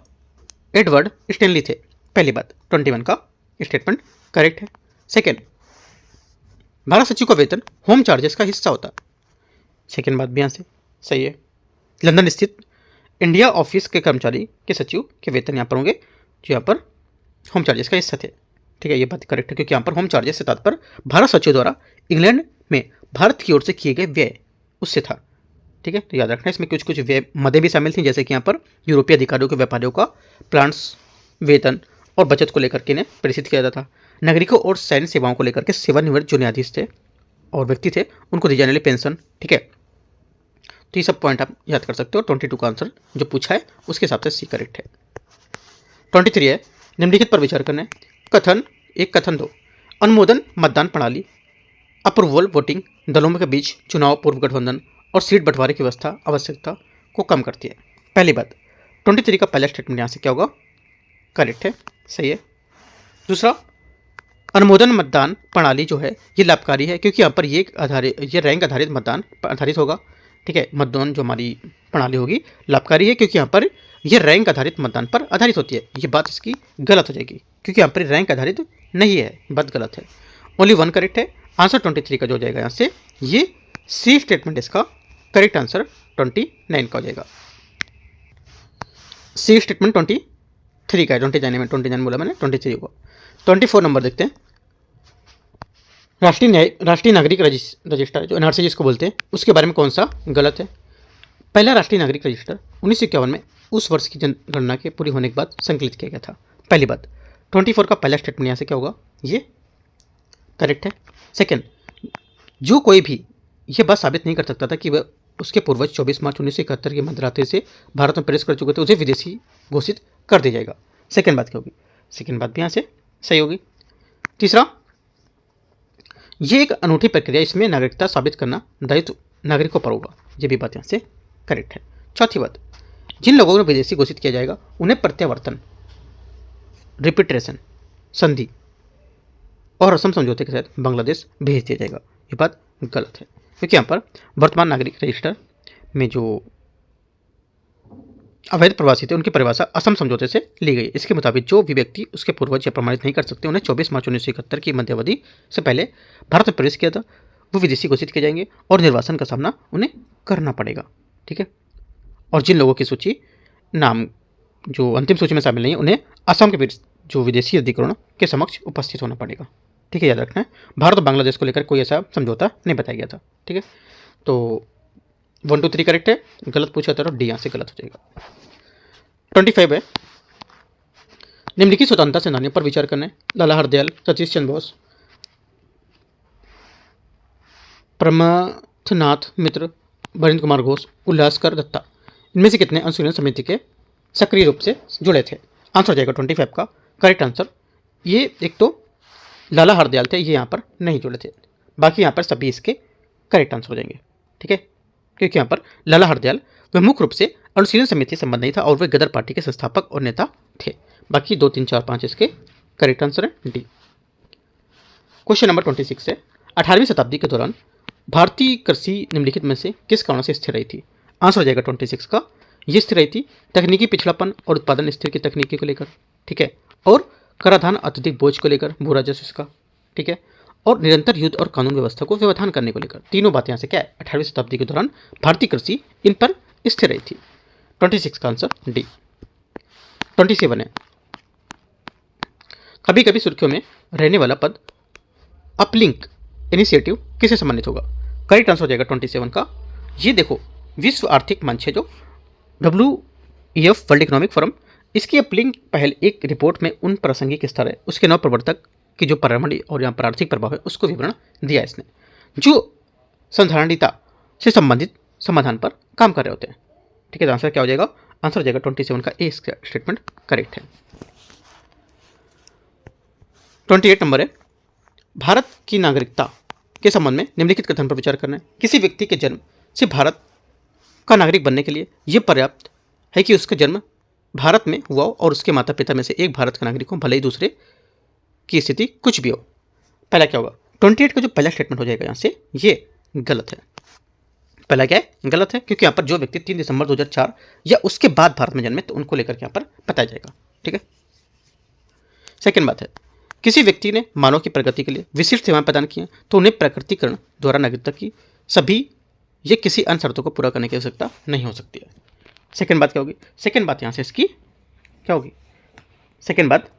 एडवर्ड स्टेनली थे, पहली बात। 21 का स्टेटमेंट करेक्ट है। सेकेंड, भारत सचिव का वेतन होम चार्जेस का हिस्सा होता है, सेकेंड बात भी यहाँ से सही है। लंदन स्थित इंडिया ऑफिस के कर्मचारी के सचिव के वेतन यहाँ पर होंगे जो यहाँ पर होम चार्जेस का हिस्सा थे। ठीक है, ये बात करेक्ट है, क्योंकि यहाँ पर होम चार्जेस से तात्पर्य भारत सचिव द्वारा इंग्लैंड में भारत की ओर से किए गए व्यय उससे था। ठीक है, तो याद रखना, इसमें कुछ कुछ व्यय मदें भी शामिल थी, जैसे कि यहाँ पर यूरोपीय अधिकारियों के व्यापारियों का प्लांट्स वेतन और बचत को लेकर के इन्हें प्रेषित किया जाता था। नागरिकों और सैन्य सेवाओं को लेकर के सेवानिवृत्त जो न्यायाधीश थे और व्यक्ति थे उनको दी जाने वाली पेंशन। ठीक है, तो ये सब पॉइंट आप याद कर सकते हो। 22 का आंसर जो पूछा है उसके हिसाब से सी करेक्ट है। 23 है, निम्नलिखित पर विचार करना है। कथन 1, कथन 2, अनुमोदन मतदान प्रणाली अप्रूवल वोटिंग दलों के बीच चुनाव पूर्व गठबंधन और सीट बंटवारे की व्यवस्था आवश्यकता को कम करती है। पहली बात, 23 का पहला स्टेटमेंट यहाँ से क्या होगा, करेक्ट है, सही है। दूसरा, अनुमोदन मतदान प्रणाली जो है ये लाभकारी है, क्योंकि यहाँ पर ये रैंक आधारित मतदान आधारित होगा। ठीक है, मतदान जो हमारी प्रणाली होगी लाभकारी है, क्योंकि यहाँ पर ये रैंक आधारित मतदान पर आधारित होती है। ये बात इसकी गलत हो जाएगी, क्योंकि यहाँ पर रैंक आधारित नहीं है, बात गलत है। ओनली 1 करेक्ट है। आंसर 23 का जो हो जाएगा यहाँ से ये सी स्टेटमेंट, इसका करेक्ट आंसर 29 का हो जाएगा। सी स्टेटमेंट 23 का है, 29 बोला मैंने, 23 को। 24 नंबर देखते हैं। राष्ट्रीय नागरिक रजिस्टर जो एनआरसी जिसको बोलते हैं, उसके बारे में कौन सा गलत है। पहला राष्ट्रीय नागरिक रजिस्टर 1951 में उस वर्ष की जनगणना के पूरी होने के बाद संकलित किया गया था, पहली बात। 24 का पहला स्टेटमेंट यहाँ से क्या होगा, ये करेक्ट है। सेकेंड, जो कोई भी ये बात साबित नहीं कर सकता था कि वह उसके पूर्वज 24 मार्च 1971 की मध्यरात्रि से भारत में प्रवेश कर चुके थे, उसे विदेशी घोषित कर दिया जाएगा। सेकेंड बात क्या होगी, सेकेंड बात भी यहाँ से सही होगी। तीसरा, ये एक अनूठी प्रक्रिया, इसमें नागरिकता साबित करना दायित्व नागरिकों पर होगा, ये भी बात यहाँ से करेक्ट है। चौथी बात, जिन लोगों को विदेशी घोषित किया जाएगा उन्हें प्रत्यावर्तन रिपिट्रेशन संधि और असम समझौते के तहत बांग्लादेश भेज दिया जाएगा, ये बात गलत है, क्योंकि यहाँ पर वर्तमान नागरिक रजिस्टर में जो अवैध प्रवासी थे उनकी परिभाषा असम समझौते से ली गई। इसके मुताबिक जो भी व्यक्ति उसके पूर्वज या प्रमाणित नहीं कर सकते उन्हें 24 मार्च 1971 की मध्यावधि से पहले भारत में प्रवेश किया था, वो विदेशी घोषित किए जाएंगे और निर्वासन का सामना उन्हें करना पड़ेगा। ठीक है, और जिन लोगों की सूची नाम जो अंतिम सूची में शामिल नहीं है उन्हें असम के जो विदेशी अधिकरण के समक्ष उपस्थित होना पड़ेगा। ठीक है, याद रखना है, भारत और बांग्लादेश को लेकर कोई ऐसा समझौता नहीं बताया गया था। ठीक है, तो 1 2 3 करेक्ट है, गलत पूछा था तो डी यहाँ से गलत हो जाएगा। 25 है, निम्नलिखित स्वतंत्रता सेनानियों पर विचार करना है। लाला हरदयाल, सतीश चंद्र बोस, प्रमथनाथ मित्र, वरिंद्र कुमार घोष, उल्लासकर दत्ता, इनमें से कितने अनुशीलन समिति के सक्रिय रूप से जुड़े थे। आंसर हो जाएगा 25 का करेक्ट आंसर। ये एक तो लाला हरदयाल थे, ये यहाँ पर नहीं जुड़े थे, बाकी यहाँ पर सभी इसके करेक्ट आंसर हो जाएंगे। ठीक है, क्योंकि यहाँ पर लाला हरदयाल वह मुख्य रूप से अनुशीलन समिति से संबंध नहीं था और वे गदर पार्टी के संस्थापक और नेता थे। बाकी 2 3 4 5 इसके करेक्ट आंसर है डी। क्वेश्चन नंबर 26 है, 18वीं शताब्दी के दौरान भारतीय कृषि निम्नलिखित में से किस कारण से स्थिर रही थी। आंसर हो जाएगा 26 का, ये स्थिर रही थी तकनीकी पिछड़ापन और उत्पादन स्थिर की तकनीकी को लेकर। ठीक है, और कराधान अत्यधिक बोझ को लेकर, भू राजस्व इसका। ठीक है, और निरंतर युद्ध और कानून व्यवस्था को व्यवधान करने को लेकर। तीनों बातें यहाँ से क्या है, 18वीं शताब्दी के दौरान भारतीय कृषि इन पर स्थिर रही थी। 26 का आंसर डी। 27 है, कभी कभी सुर्खियों में रहने वाला पद अपलिंक इनिशिएटिव किससे संबंधित होगा। करेक्ट आंसर हो जाएगा 27 का, ये देखो विश्व आर्थिक मंच है जो WEF वर्ल्ड इकोनॉमिक फोरम, इसकी अपलिंक पहल एक रिपोर्ट में उन प्रासंगिक स्तर है उसके 9 प्रवर्तक की जो पर्यावरणीय और यहाँ पर आर्थिक प्रभाव है उसको विवरण दिया इसने, जो संधारणीयता से संबंधित समाधान पर काम कर रहे होते हैं। ठीक है, तो आंसर क्या हो जाएगा? आंसर हो जाएगा 27 का ए स्टेटमेंट करेक्ट है। 28 नंबर है, भारत की नागरिकता के संबंध में निम्नलिखित कथन पर विचार करना है। किसी व्यक्ति के जन्म से भारत का नागरिक बनने के लिए यह पर्याप्त है कि उसका जन्म भारत में हुआ हो और उसके माता पिता में से एक भारत का नागरिक हो, भले ही दूसरे की स्थिति कुछ भी हो। पहला क्या होगा? 28 का जो पहला स्टेटमेंट हो जाएगा यहाँ से, ये गलत है। पहला क्या है? गलत है, क्योंकि यहाँ पर जो व्यक्ति 3 दिसंबर 2004 या उसके बाद भारत में जन्मे तो उनको लेकर के यहाँ पर बताया जाएगा। ठीक है। सेकेंड बात है, किसी व्यक्ति ने मानव की प्रगति के लिए विशिष्ट सेवाएं प्रदान की हैं तो उन्हें प्रकटीकरण द्वारा नागरिकता की सभी ये किसी अन्य शर्तों को पूरा करने की आवश्यकता नहीं हो सकती है। सेकेंड बात क्या होगी? सेकेंड बात यहाँ से इसकी क्या होगी? सेकेंड बात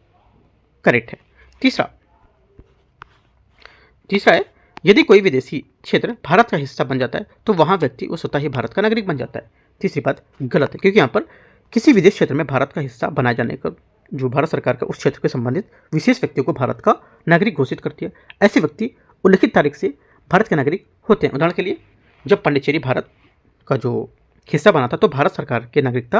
करेक्ट है। तीसरा है, यदि कोई विदेशी क्षेत्र भारत का हिस्सा बन जाता है तो वहाँ व्यक्ति वो स्वतः ही भारत का नागरिक बन जाता है। तीसरी बात गलत है, क्योंकि यहाँ पर किसी विदेश क्षेत्र में भारत का हिस्सा बनाए जाने का जो भारत सरकार का उस क्षेत्र के संबंधित विशेष व्यक्तियों को भारत का नागरिक घोषित करती है। ऐसे व्यक्ति उल्लिखित तारीख से भारत के नागरिक होते हैं। उदाहरण के लिए, जब पांडिचेरी भारत का जो हिस्सा बना था तो भारत सरकार के नागरिकता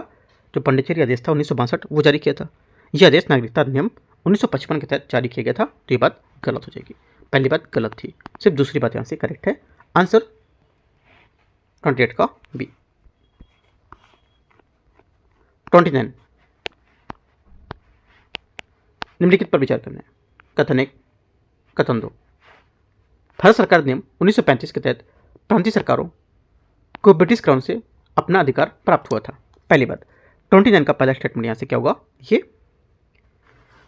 जो पांडिचेरी आदेश था 1962 वो जारी किया था। यह आदेश नागरिकता अधिनियम 1955 के तहत जारी किया गया था। तो ये बात गलत हो जाएगी। पहली बात गलत थी, सिर्फ दूसरी बात यहाँ से करेक्ट है। आंसर 28 का बी। 29 निम्नलिखित पर विचार करना है। कथन 1, कथन 2। भारत सरकार अधिनियम 1935 के तहत प्रांतीय सरकारों को ब्रिटिश क्राउन से अपना अधिकार प्राप्त हुआ था। पहली बात 29 का पहला स्टेटमेंट यहाँ से क्या होगा? ये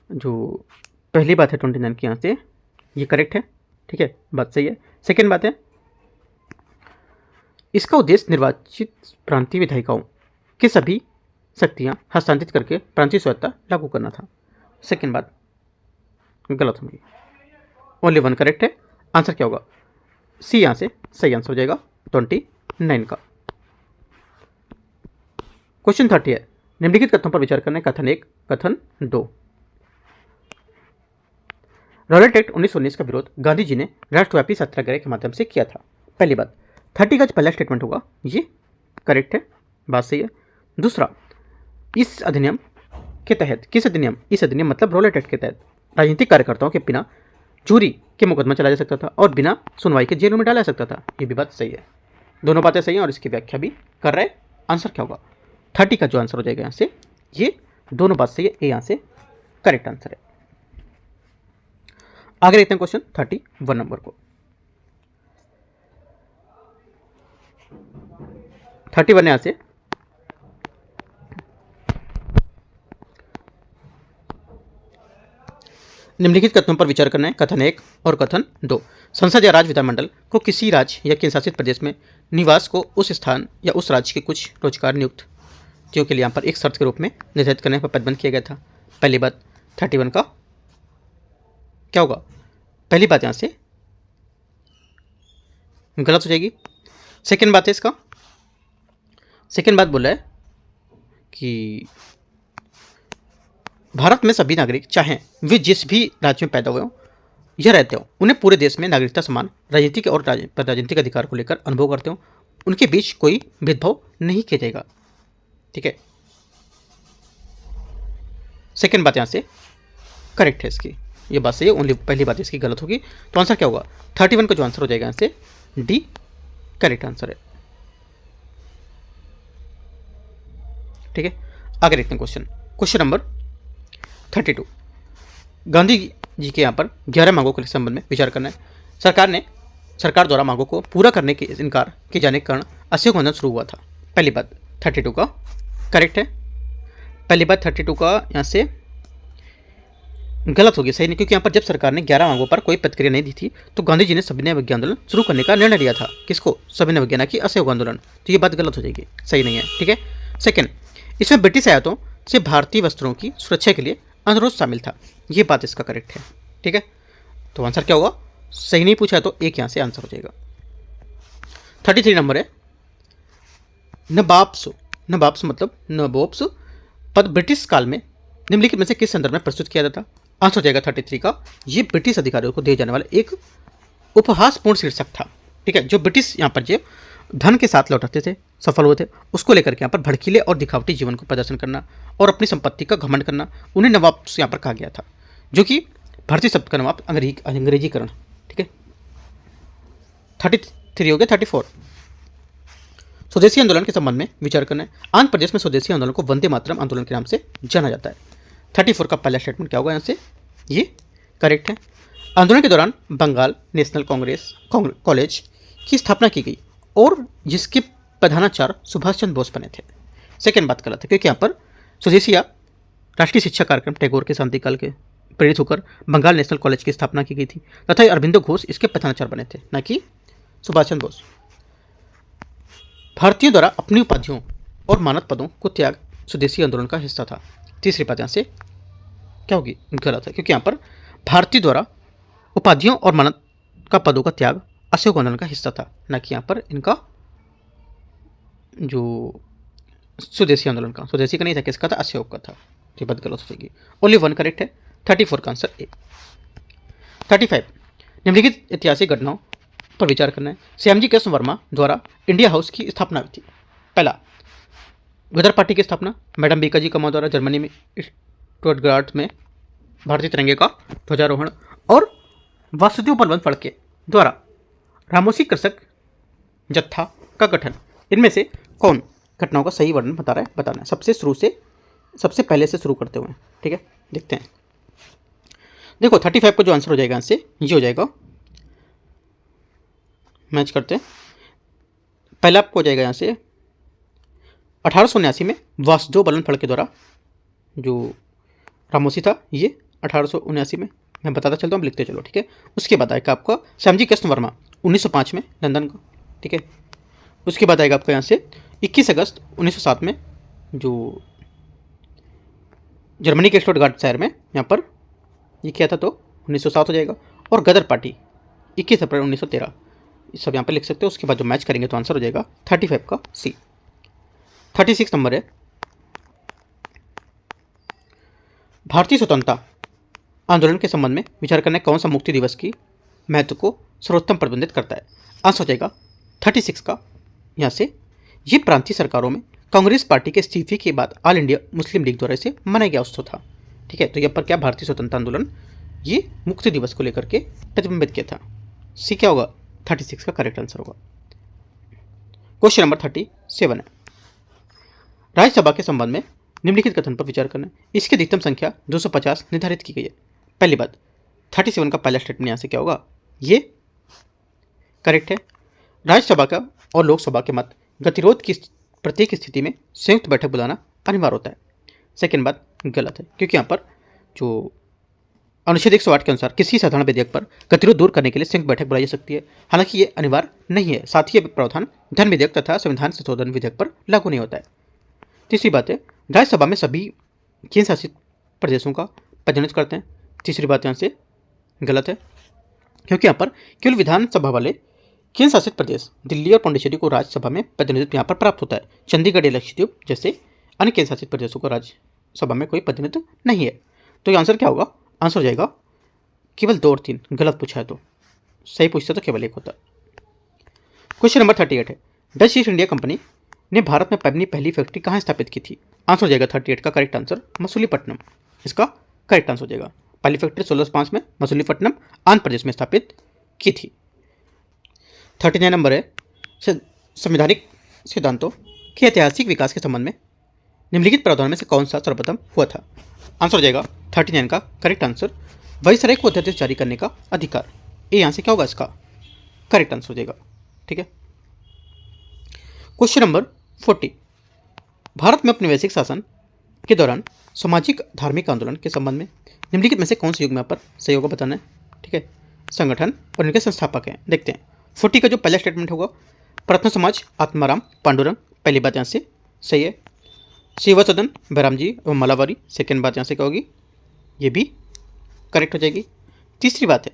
जो पहली बात है 29 की यहाँ से ये करेक्ट है। ठीक है, बात सही है। सेकेंड बात है, इसका उद्देश्य निर्वाचित प्रांतीय विधायिकाओं की सभी शक्तियाँ हस्तांतरित करके प्रांतीय स्वायत्तता लागू करना था। सेकेंड बात गलत होगी। ओनली 1 करेक्ट है। आंसर क्या होगा? सी यहाँ से सही आंसर हो जाएगा 29 का। क्वेश्चन 30 है, निम्नलिखित कथनों पर विचार करना है। कथन 1, कथन 2। रॉयलेट एक्ट 1919 का विरोध गांधी जी ने राष्ट्रव्यापी सत्याग्रह के माध्यम से किया था। पहली बात 30 का जो पहला स्टेटमेंट होगा ये करेक्ट है, बात सही है। दूसरा, इस अधिनियम के तहत, किस अधिनियम? इस अधिनियम मतलब रॉयलेट एक्ट के तहत राजनीतिक कार्यकर्ताओं के बिना चोरी के मुकदमा चलाया जा सकता था और बिना सुनवाई के जेलों में डाला जा सकता था। ये भी बात सही है। दोनों बातें सही हैं और इसकी व्याख्या भी कर रहे हैं। आंसर क्या होगा? 30 का जो आंसर हो जाएगा यहाँ से, ये दोनों बात सही है। ए यहाँ से करेक्ट आंसर है। आगे देखते हैं क्वेश्चन 31 नंबर को। 31 यहाँ से निम्नलिखित कथनों पर विचार करना है। कथन 1 और कथन 2। संसद या राज्य विधानमंडल को किसी राज्य या केंद्र शासित प्रदेश में निवास को उस स्थान या उस राज्य के कुछ रोजगार नियुक्तियों के लिए यहाँ पर एक शर्त के रूप में निर्धारित करने पर प्रतिबंध किया गया था। पहली बात 31 का क्या होगा? पहली बात यहाँ से गलत हो जाएगी। सेकेंड बात है इसका, सेकेंड बात बोल रहा है कि भारत में सभी नागरिक चाहे वे जिस भी राज्य में पैदा हुए हों या रहते हों, उन्हें पूरे देश में नागरिकता समान राजनीतिक और राजनीतिक अधिकार को लेकर अनुभव करते हों, उनके बीच कोई भेदभाव नहीं किया जाएगा। ठीक है, सेकेंड बात यहाँ से करेक्ट है इसकी, ये बात सही है। ओनली पहली बात इसकी गलत होगी। तो आंसर क्या होगा? 31 का जो आंसर हो जाएगा यहाँ से डी करेक्ट आंसर है। ठीक है, आगे देखते हैं क्वेश्चन नंबर 32। गांधी जी के यहाँ पर 11 मांगों के संबंध में विचार करना है। सरकार द्वारा मांगों को पूरा करने के इनकार किए जाने के कारण असहयोग आंदोलन शुरू हुआ था। पहली बात 32 का करेक्ट है। पहली बात 32 का यहाँ से गलत होगी, सही नहीं, क्योंकि यहाँ पर जब सरकार ने 11 मांगों पर कोई प्रतिक्रिया नहीं दी थी तो गांधी जी ने सविनय अवज्ञा आंदोलन शुरू करने का निर्णय लिया था। किसको? सविनय अवज्ञा, ना कि असहयोग आंदोलन। तो ये बात गलत हो जाएगी, सही नहीं है। ठीक है, सेकेंड, इसमें ब्रिटिश आयातों से भारतीय वस्त्रों की सुरक्षा के लिए अनुरोध शामिल था। ये बात इसका करेक्ट है। ठीक है, तो आंसर क्या होगा? सही नहीं पूछा तो एक यहाँ से आंसर हो जाएगा। 33 नंबर है, नवाब्स मतलब नवाब्स पद ब्रिटिश काल में निम्नलिखित में से किस संदर्भ में प्रस्तुत किया जाता? आंसर हो जाएगा 33 का, ये ब्रिटिश अधिकारियों को दिए जाने वाला एक उपहासपूर्ण शीर्षक था। ठीक है, जो ब्रिटिश यहाँ पर जो धन के साथ लौटाते थे, सफल हुए थे, उसको लेकर के यहाँ पर भड़कीले और दिखावटी जीवन को प्रदर्शन करना और अपनी संपत्ति का घमंड करना, उन्हें नवाब यहाँ पर कहा गया था, जो कि भारतीय शब्द का नवाब अंग्रेजीकरण। ठीक है, 33 हो गया। 34 स्वदेशी आंदोलन के संबंध में विचार करना है। आंध्र प्रदेश में स्वदेशी आंदोलन को वंदे मातरम आंदोलन के नाम से जाना जाता है। 34 का पहला स्टेटमेंट क्या होगा यहाँ से, ये करेक्ट है। आंदोलन के दौरान बंगाल नेशनल कांग्रेस कॉलेज की स्थापना की गई और जिसके प्रधानाचार्य सुभाष चंद्र बोस बने थे। सेकेंड बात गलत है, क्योंकि यहाँ पर स्वदेशी या राष्ट्रीय शिक्षा कार्यक्रम टैगोर के शांतिकाल के प्रेरित होकर बंगाल नेशनल कॉलेज की स्थापना की गई थी तथा अरविंदो घोष इसके प्रधानाचार्य बने थे, न कि सुभाष चंद्र बोस। भारतीयों द्वारा अपनी उपाधियों और मानद पदों को त्याग स्वदेशी आंदोलन का हिस्सा था। तीसरी बात यहाँ से क्या होगी, गलत है, क्योंकि यहाँ पर भारतीयों द्वारा उपाधियों और मानद का पदों का त्याग असहयोग आंदोलन का हिस्सा था, न कि यहाँ पर इनका जो स्वदेशी आंदोलन का, स्वदेशी का नहीं था, किसका था, असहयोग का था। ये बात गलत हो जाएगी। ओनली वन करेक्ट है। 34 का आंसर ए। 35 निम्नलिखित ऐतिहासिक घटनाओं पर विचार करना है। श्यामजी कृष्ण वर्मा द्वारा इंडिया हाउस की स्थापना हुई थी। पहला, गदर पार्टी की स्थापना, मैडम बीकाजी कमा द्वारा जर्मनी में स्टुटगार्ट में भारतीय तिरंगे का ध्वजारोहण और वासुदेव बलवंत फड़के द्वारा रामोसी कृषक जत्था का गठन। इनमें से कौन घटनाओं का सही वर्णन बताना है, सबसे पहले से शुरू करते हुए। ठीक है, देखते हैं। देखो 35 का जो आंसर हो जाएगा इससे ये हो जाएगा, मैच करते हैं। पहला आपको हो जाएगा यहाँ से 1879 में वासुदेव बलवंत फड़के द्वारा जो रामोसी था, ये 1879 में, मैं बताता चलता हूँ, लिखते चलो। ठीक है, उसके बाद आएगा आपका श्यामजी कृष्ण वर्मा 1905 में लंदन का। ठीक है, उसके बाद आएगा आपका यहाँ से 21 अगस्त 1907 में जो जर्मनी के स्टुटगार्ट शहर में यहाँ पर ये किया था, तो 1907 हो जाएगा। और गदर पार्टी 21 अप्रैल 1913, सब यहाँ पर लिख सकते हो। उसके बाद जो मैच करेंगे तो आंसर हो जाएगा 35 का सी। 36 नंबर है, भारतीय स्वतंत्रता आंदोलन के संबंध में विचार करने कौन सा मुक्ति दिवस की महत्व को सर्वोत्तम प्रतिबंधित करता है। आंसर हो जाएगा 36 का यहाँ से, ये प्रांतीय सरकारों में कांग्रेस पार्टी के इस्तीफे के बाद ऑल इंडिया मुस्लिम लीग द्वारा इसे मनाया गया उत्सव था। ठीक है, तो यहाँ पर क्या भारतीय स्वतंत्रता आंदोलन ये मुक्ति दिवस को लेकर के प्रतिबिंबित किया था। सी क्या होगा, 36 का करेक्ट आंसर होगा। क्वेश्चन नंबर 37 है, राज्यसभा के संबंध में निम्नलिखित कथन पर विचार करना है। इसकी अधिकतम संख्या 250 निर्धारित की गई है। पहली बात, 37 का पहला स्टेटमेंट यहाँ से क्या होगा, ये करेक्ट है। राज्यसभा का और लोकसभा के मत गतिरोध की प्रत्येक स्थिति में संयुक्त बैठक बुलाना अनिवार्य होता है। सेकेंड बात गलत है, क्योंकि यहाँ पर जो अनुच्छेद 108 के अनुसार किसी साधारण विधेयक पर गतिरोध दूर करने के लिए संयुक्त बैठक बुलाई जा सकती है, हालांकि ये अनिवार्य नहीं है। साथ ही यह प्रावधान धन विधेयक तथा संविधान संशोधन विधेयक पर लागू नहीं होता है। तीसरी बात है, राज्यसभा में सभी केंद्र शासित प्रदेशों का प्रतिनिधित्व करते हैं। तीसरी बात यहाँ से गलत है, क्योंकि यहाँ पर केवल विधानसभा वाले केंद्र शासित प्रदेश दिल्ली और पांडिचेरी को राज्यसभा में प्रतिनिधित्व यहाँ पर प्राप्त होता है। चंडीगढ़ या लक्षद्वीप जैसे अन्य केंद्र शासित प्रदेशों को राज्यसभा में कोई प्रतिनिधित्व नहीं है। तो ये आंसर क्या होगा, आंसर हो जाएगा केवल 2 और 3। गलत पूछा है तो, सही पूछता तो केवल 1 होता। क्वेश्चन नंबर 38 है, डच ईस्ट इंडिया कंपनी ने भारत में अपनी पहली फैक्ट्री कहाँ स्थापित की थी। आंसर हो जाएगा 38 का करेक्ट आंसर मसूलीपट्टनम, इसका करेक्ट आंसर हो जाएगा। पहली फैक्ट्री 1605 में मसूलीपट्टनम आंध्र प्रदेश में स्थापित की थी। 39 नंबर है, संवैधानिक सिद्धांतों के ऐतिहासिक विकास के संबंध में निम्नलिखित प्रावधानों में से कौन सा सर्वप्रथम हुआ था। आंसर हो जाएगा 39 का करेक्ट आंसर वाइसराय को अध्यादेश जारी करने का अधिकार। ये यहाँ से क्या होगा, इसका करेक्ट आंसर हो जाएगा। ठीक है, क्वेश्चन नंबर 40, भारत में औपनिवेशिक शासन के दौरान सामाजिक धार्मिक आंदोलन के संबंध में निम्नलिखित में से कौन से युग में यहाँ पर सही होगा बताना है। ठीक है, संगठन और इनके संस्थापक हैं। देखते हैं 40 का जो पहला स्टेटमेंट होगा, प्रथम समाज आत्माराम पांडुरंग, पहली बात यहाँ से सही है। सेवा सदन बैराम जी एवं मालावारी, सेकेंड बात यहाँ से क्या होगी, ये भी करेक्ट हो जाएगी। तीसरी बात है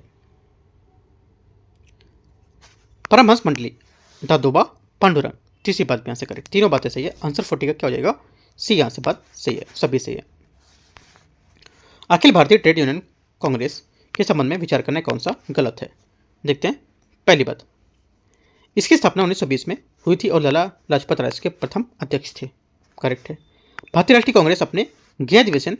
परमहंस मंडली दादोबा पांडुरंग, तीसरी बात भी यहाँ से करेक्ट। तीनों बातें सही है। आंसर 40 का क्या हो जाएगा, सी यहाँ से बात सही है, सभी सही है। अखिल भारतीय ट्रेड यूनियन कांग्रेस के संबंध में विचार करना कौन सा गलत है। देखते हैं, पहली बात, इसकी स्थापना 1920 में हुई थी और लाला लाजपत राय इसके प्रथम अध्यक्ष थे। करेक्ट है। भारतीय राष्ट्रीय कांग्रेस अपने गृह अधिवेशन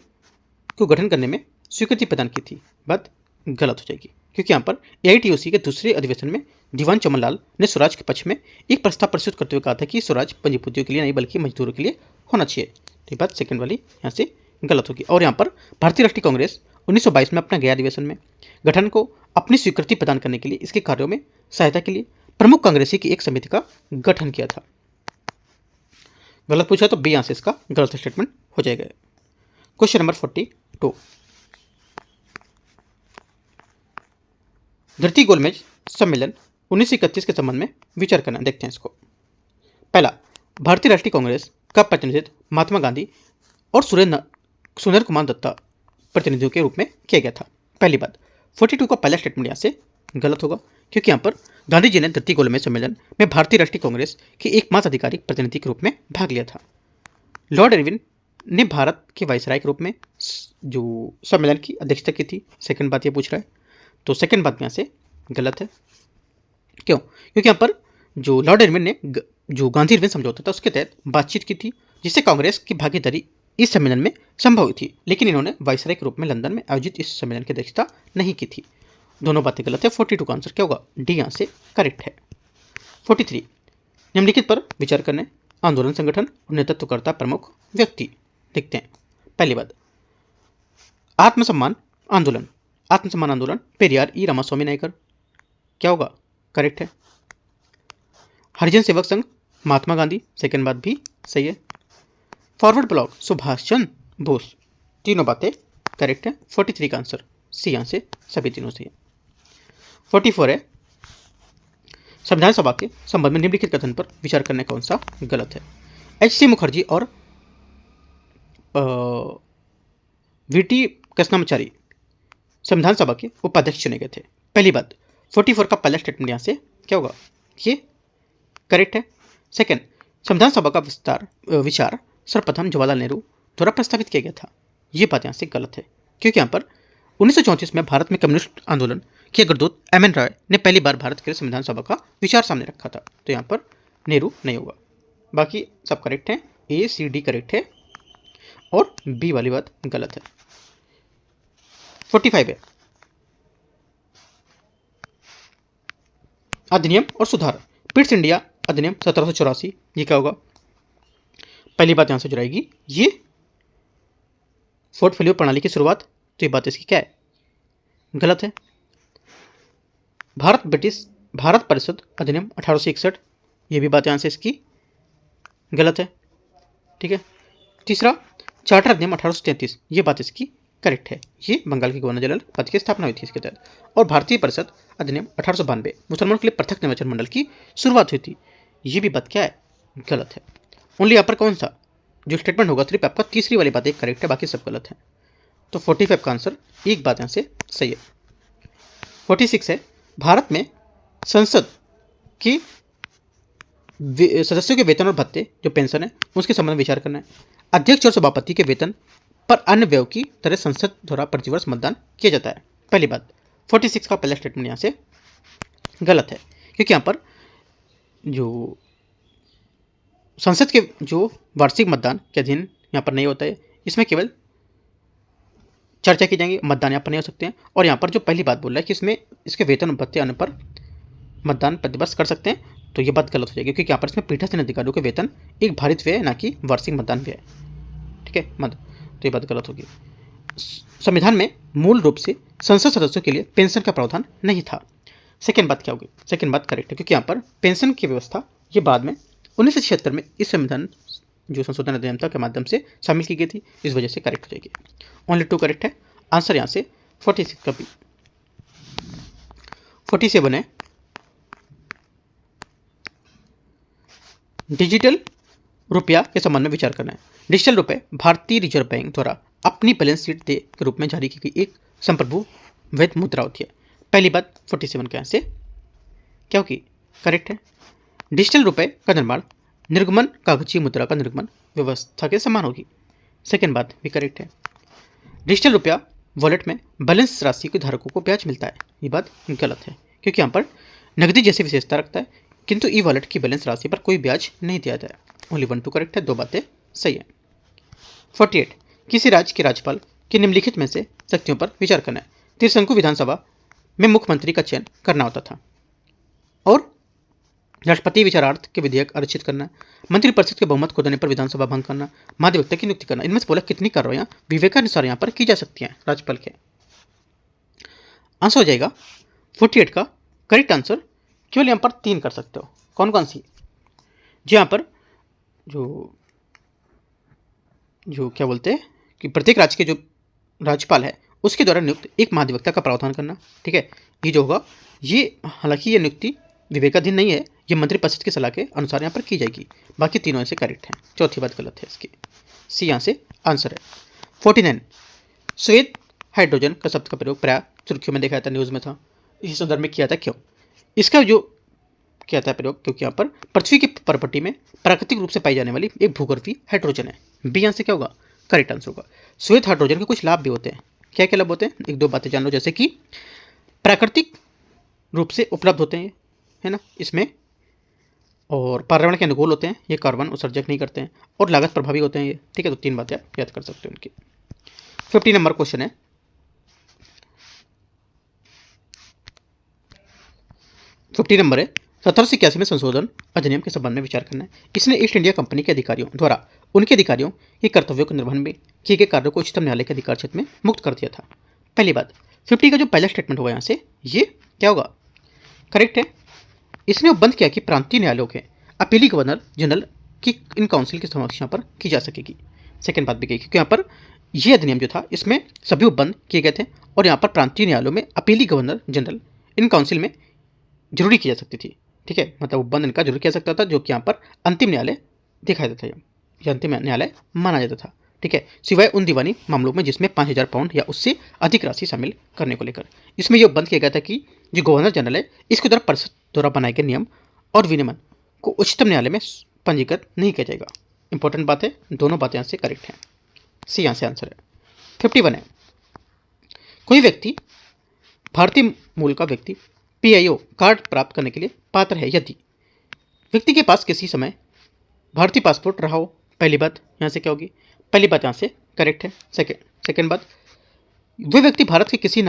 को गठन करने में स्वीकृति प्रदान की थी। बात गलत हो जाएगी, क्योंकि यहाँ पर एआईटीयूसी के दूसरे अधिवेशन में दीवान चमनलाल ने स्वराज के पक्ष में एक प्रस्ताव प्रस्तुत करते हुए कहा था कि स्वराज पंजीपुतियों के लिए नहीं बल्कि मजदूरों के लिए होना चाहिए। तो बात सेकंड वाली यहाँ से गलत होगी। और यहाँ पर भारतीय राष्ट्रीय कांग्रेस 1922 में अपना गया अधिवेशन में गठन को अपनी स्वीकृति प्रदान करने के लिए इसके कार्यों में सहायता के लिए प्रमुख कांग्रेसी की एक समिति का गठन किया था। गलत पूछा तो बी यहाँ से इसका गलत स्टेटमेंट हो जाएगा। क्वेश्चन नंबर 42, धरती गोलमेज सम्मेलन 1931 के संबंध में विचार करना। देखते हैं इसको। पहला, भारतीय राष्ट्रीय कांग्रेस का प्रतिनिधित्व महात्मा गांधी और सुरेंद्र कुमार दत्ता प्रतिनिधियों के रूप में किया गया था। पहली बात, 42 का पहला स्टेटमेंट यहाँ से गलत होगा, क्योंकि यहाँ पर गांधी जी ने धरती गोलमेज सम्मेलन में भारतीय राष्ट्रीय कांग्रेस के एकमात्र आधिकारिक प्रतिनिधि के रूप में भाग लिया था। लॉर्ड इरविन ने भारत के वायसराय के रूप में जो सम्मेलन की अध्यक्षता की थी। सेकंड बात ये पूछ रहा है, तो सेकंड बात यहाँ से गलत है। क्यों? क्योंकि यहाँ पर जो लॉर्ड इरविन ने जो गांधी इरविन समझौता था उसके तहत बातचीत की थी, जिससे कांग्रेस की भागीदारी इस सम्मेलन में संभव हुई थी, लेकिन इन्होंने वायसराय के रूप में लंदन में आयोजित इस सम्मेलन की अध्यक्षता नहीं की थी। दोनों बातें गलत है। 42 का आंसर क्या होगा? डी यहाँ से करेक्ट है। 43, निम्नलिखित पर विचार करने। आंदोलन संगठन और नेतृत्वकर्ता प्रमुख व्यक्ति। देखते हैं। पहली बात, आत्मसम्मान आंदोलन। आत्मसम्मान आंदोलन पेरियार ई रामास्वामी नायकर। क्या होगा? करेक्ट है। हरिजन सेवक संघ महात्मा गांधी। सेकंड बात भी सही है। Forward block Subhash Chandra Bose. तीनों बातें करेक्ट है। 43 का आंसर सी यहाँ से सभी तीनों सही है। 44 है, संविधान सभा के संबंध में निम्नलिखित कथन पर विचार करने कौन सा गलत है? एच.सी. मुखर्जी और वी.टी. कृष्णामाचारी संविधान सभा के उपाध्यक्ष चुने गए थे। पहली बात, 44 का पहला स्टेटमेंट यहाँ से क्या होगा? ये करेक्ट है। सेकंड, संविधान सभा का विचार सर्वप्रथम जवाहरलाल नेहरू द्वारा प्रस्तावित किया गया था। ये बात यहाँ से गलत है, क्योंकि यहाँ पर 1934 में भारत में कम्युनिस्ट आंदोलन के अग्रदूत एम.एन. रॉय ने पहली बार भारत के संविधान सभा का विचार सामने रखा था। तो यहाँ पर नेहरू नहीं होगा। बाकी सब करेक्ट हैं। ए सी डी करेक्ट है और बी वाली बात गलत है। 45 है, अधिनियम और सुधार। पिट्स इंडिया अधिनियम 1784। ये क्या होगा? पहली बात यहां से जुड़ाएगी, ये पोर्टफोलियो प्रणाली की शुरुआत। तो ये बात इसकी क्या है? गलत है। भारत परिषद अधिनियम 1861। ये भी बात यहां से इसकी गलत है। ठीक है। तीसरा, चार्टर अधिनियम 1833। ये बात इसकी करेक्ट है। ये बंगाल के गवर्नर जनरल पद की स्थापना हुई थी इसके तहत। और भारतीय परिषद अधिनियम 1892 मुसलमानों के लिए पृथक निर्वाचन मंडल की शुरुआत हुई थी। ये भी बात क्या है? गलत है। ओनली यहाँ पर कौन सा जो स्टेटमेंट होगा सिर्फ आपका तीसरी वाली बात एक करेक्ट है, बाकी सब गलत है। तो 45 का आंसर एक बात यहाँ से सही है। 46 है, भारत में संसद की सदस्यों के वेतन और भत्ते जो पेंशन है उसके संबंध में विचार करना है। अध्यक्ष और सभापति के वेतन पर अन्य व्यय की तरह संसद द्वारा प्रतिवर्ष मतदान किया जाता है। पहली बात, 46 का पहला स्टेटमेंट यहाँ से गलत है, क्योंकि यहाँ पर जो संसद के जो वार्षिक मतदान के अधीन यहाँ पर नहीं होता है। इसमें केवल चर्चा की जाएंगी, मतदान यहाँ पर नहीं हो सकते हैं। और यहाँ पर जो पहली बात बोल रहा है कि इसमें इसके वेतन और भत्ते आने पर मतदान प्रतिवर्ष कर सकते हैं, तो ये बात गलत हो जाएगी, क्योंकि यहाँ पर इसमें पीठासीन अधिकारियों के वेतन एक भारित व्यय ना कि वार्षिक मतदान व्यय। ठीक है मत, तो ये बात गलत होगी। संविधान में मूल रूप से संसद सदस्यों के लिए पेंशन का प्रावधान नहीं था। सेकेंड बात क्या होगी? सेकेंड बात करेक्ट है, क्योंकि यहाँ पर पेंशन की व्यवस्था ये बाद में 1976 में इस संविधान जो संशोधन अधिनियम के माध्यम से शामिल की गई थी, इस वजह से करेक्ट हो जाएगी। ओनली 2 करेक्ट है। आंसर यहाँ से 46 का भी। 47 है, डिजिटल रुपया के संबंध में विचार करना है। डिजिटल रुपये भारतीय रिजर्व बैंक द्वारा अपनी बैलेंस शीट के रूप में जारी की गई एक संप्रभु वैध मुद्रा होती है। पहली बात 47 के यहाँ से क्या होगी? करेक्ट है। डिजिटल रुपये का निर्माण निर्गमन कागजी मुद्रा का निर्गमन व्यवस्था के समान होगी। सेकेंड बात भी करेक्ट है। डिजिटल रुपया वॉलेट में बैलेंस राशि के धारकों को ब्याज मिलता है। ये बात गलत है, क्योंकि यहाँ पर नकदी जैसी विशेषता रखता है। किंतु ई वॉलेट की बैलेंस राशि पर कोई ब्याज नहीं दिया जाए। ओनली 1 2 करेक्ट है, 2 बातें सही है। 48 किसी राज्य के राज्यपाल की निम्नलिखित में से शक्तियों पर विचार करना है। त्रिशंकु विधानसभा में मुख्यमंत्री का चयन करना होता था और राष्ट्रपति विचारार्थ के विधेयक आरक्षित करना, मंत्रिपरिषद के बहुमत खो देने पर विधानसभा भंग करना, महाधिवक्ता की नियुक्ति करना। इनमें से बोला कितनी कार्रवाइयां विवेकानुसार यहाँ पर की जा सकती हैं राज्यपाल के। आंसर हो जाएगा 48 का करेक्ट आंसर केवल यहाँ पर 3 कर सकते हो। कौन कौन सी? जो यहाँ पर जो क्या बोलते हैं कि प्रत्येक राज्य के जो राज्यपाल है उसके द्वारा नियुक्त एक महाधिवक्ता का प्रावधान करना। ठीक है, ये जो होगा ये हालांकि ये नियुक्ति विवेकाधीन नहीं है, ये मंत्रिपरिषद की सलाह के अनुसार यहाँ पर की जाएगी। बाकी तीनों ऐसे करेक्ट हैं, चौथी बात गलत है इसकी। सी यहाँ से आंसर है। 49 श्वेत हाइड्रोजन का शब्द का प्रयोग प्राय सुर्खियों में देखा था, न्यूज़ में था, इसी संदर्भ में किया था। क्यों? इसका जो किया था प्रयोग क्योंकि यहाँ पर पृथ्वी की परपट्टी में प्राकृतिक रूप से पाई जाने वाली एक भूगर्भीय हाइड्रोजन है। बी यहाँ से क्या होगा? करेक्ट आंसर होगा। श्वेत हाइड्रोजन के कुछ लाभ भी होते हैं। क्या क्या लाभ होते हैं? 1 2 बातें जान लो, जैसे कि प्राकृतिक रूप से उपलब्ध होते हैं, है ना, इसमें, और पर्यावरण के अनुकूल होते हैं, ये कार्बन उत्सर्जक नहीं करते हैं, और लागत प्रभावी होते हैं ये। ठीक है, तो 3 बातें आप याद कर सकते हो उनकी। 50 नंबर क्वेश्चन है, 50 नंबर है 1781 में संशोधन अधिनियम के संबंध में विचार करना है। इसने ईस्ट इंडिया कंपनी के अधिकारियों द्वारा उनके अधिकारियों के कर्तव्यों के निर्वहन में किए गए कार्यों को उच्चतम न्यायालय के अधिकार क्षेत्र में मुक्त कर दिया था। पहली बात 50 का जो पहला स्टेटमेंट होगा यहाँ से ये क्या होगा? करेक्ट है। इसने उपबंध किया कि प्रांतीय न्यायालयों के अपीली गवर्नर जनरल की इन काउंसिल की समस्या पर की जा सकेगी। सेकंड बात भी कही क्योंकि यहाँ पर यह अधिनियम जो था इसमें सभी उपबंध किए गए थे और यहाँ पर प्रांतीय न्यायालयों में अपीली गवर्नर जनरल इन काउंसिल में जरूरी की जा सकती थी। ठीक है, मतलब उपबंध इनका जरूर किया सकता था, जो कि यहाँ पर अंतिम न्यायालय दिखाया जाता था, या अंतिम न्यायालय माना जाता था। ठीक है, सिवाय उन दीवानी मामलों में जिसमें 5000 पाउंड या उससे अधिक राशि शामिल करने को लेकर। इसमें यह उपबंध किया गया था कि जो गवर्नर जनरल है इसके द्वारा परिषद द्वारा बनाए गए नियम और विनियमन को उच्चतम न्यायालय में पंजीकृत नहीं किया जाएगा। इंपॉर्टेंट बात है, दोनों बातें यहाँ से करेक्ट हैं। सी यहाँ से आंसर है। 51 है, कोई व्यक्ति भारतीय मूल का व्यक्ति PIO कार्ड प्राप्त करने के लिए पात्र है यदि व्यक्ति के पास किसी समय भारतीय पासपोर्ट रहा हो। पहली बात यहाँ से क्या होगी? पहली बात यहाँ से करेक्ट है। सेकंड बात, वह व्यक्ति भारत के किसी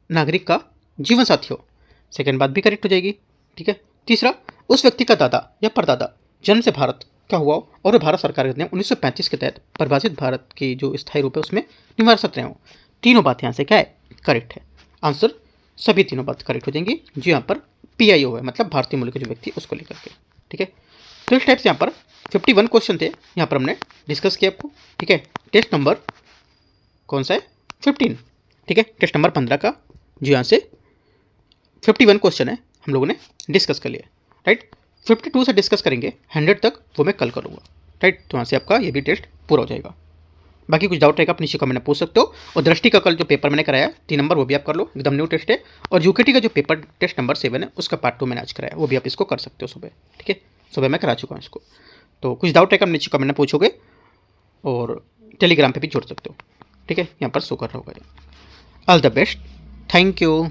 नागरिक का जीवन साथी हो। सेकंड बात भी करेक्ट हो जाएगी। ठीक है, तीसरा, उस व्यक्ति का दादा या परदादा जन्म से भारत का हुआ हो और वह भारत सरकार के अधिनियम 1935 के तहत परिभाषित भारत की जो स्थायी रूप है उसमें निवासरत रहे हो। तीनों बात यहाँ से क्या है? करेक्ट है। आंसर सभी तीनों बात करेक्ट हो जाएंगी जो यहाँ पर PIO है, मतलब भारतीय मूल के जो व्यक्ति उसको लेकर के। ठीक है, तो इस टाइप से यहाँ पर 51 क्वेश्चन थे, यहाँ पर हमने डिस्कस किया आपको। ठीक है, टेस्ट नंबर कौन सा है? 15। ठीक है, टेस्ट नंबर 15 का जो यहाँ से 51 क्वेश्चन है हम लोगों ने डिस्कस कर लिया। राइट, 52 से डिस्कस करेंगे, 100 तक वो मैं कल करूँगा। राइट, तो यहाँ से आपका ये भी टेस्ट पूरा हो जाएगा। बाकी कुछ डाउट रहेगा आप नीचे कमेंट में पूछ सकते हो। और दृष्टि का कल जो पेपर मैंने कराया 3 नंबर वो भी आप कर लो, एकदम न्यू टेस्ट है। और UKT का जो पेपर टेस्ट नंबर 7 है उसका पार्ट 2 मैंने आज कराया, वो भी आप इसको कर सकते हो सुबह। ठीक है, सुबह मैं करा चुका हूँ इसको। तो कुछ डाउट रहेगा आप नीचे कमेंट में पूछोगे और टेलीग्राम पर भी जोड़ सकते हो। ठीक है, यहाँ पर शो कर रहा होगा। All the best, thank you.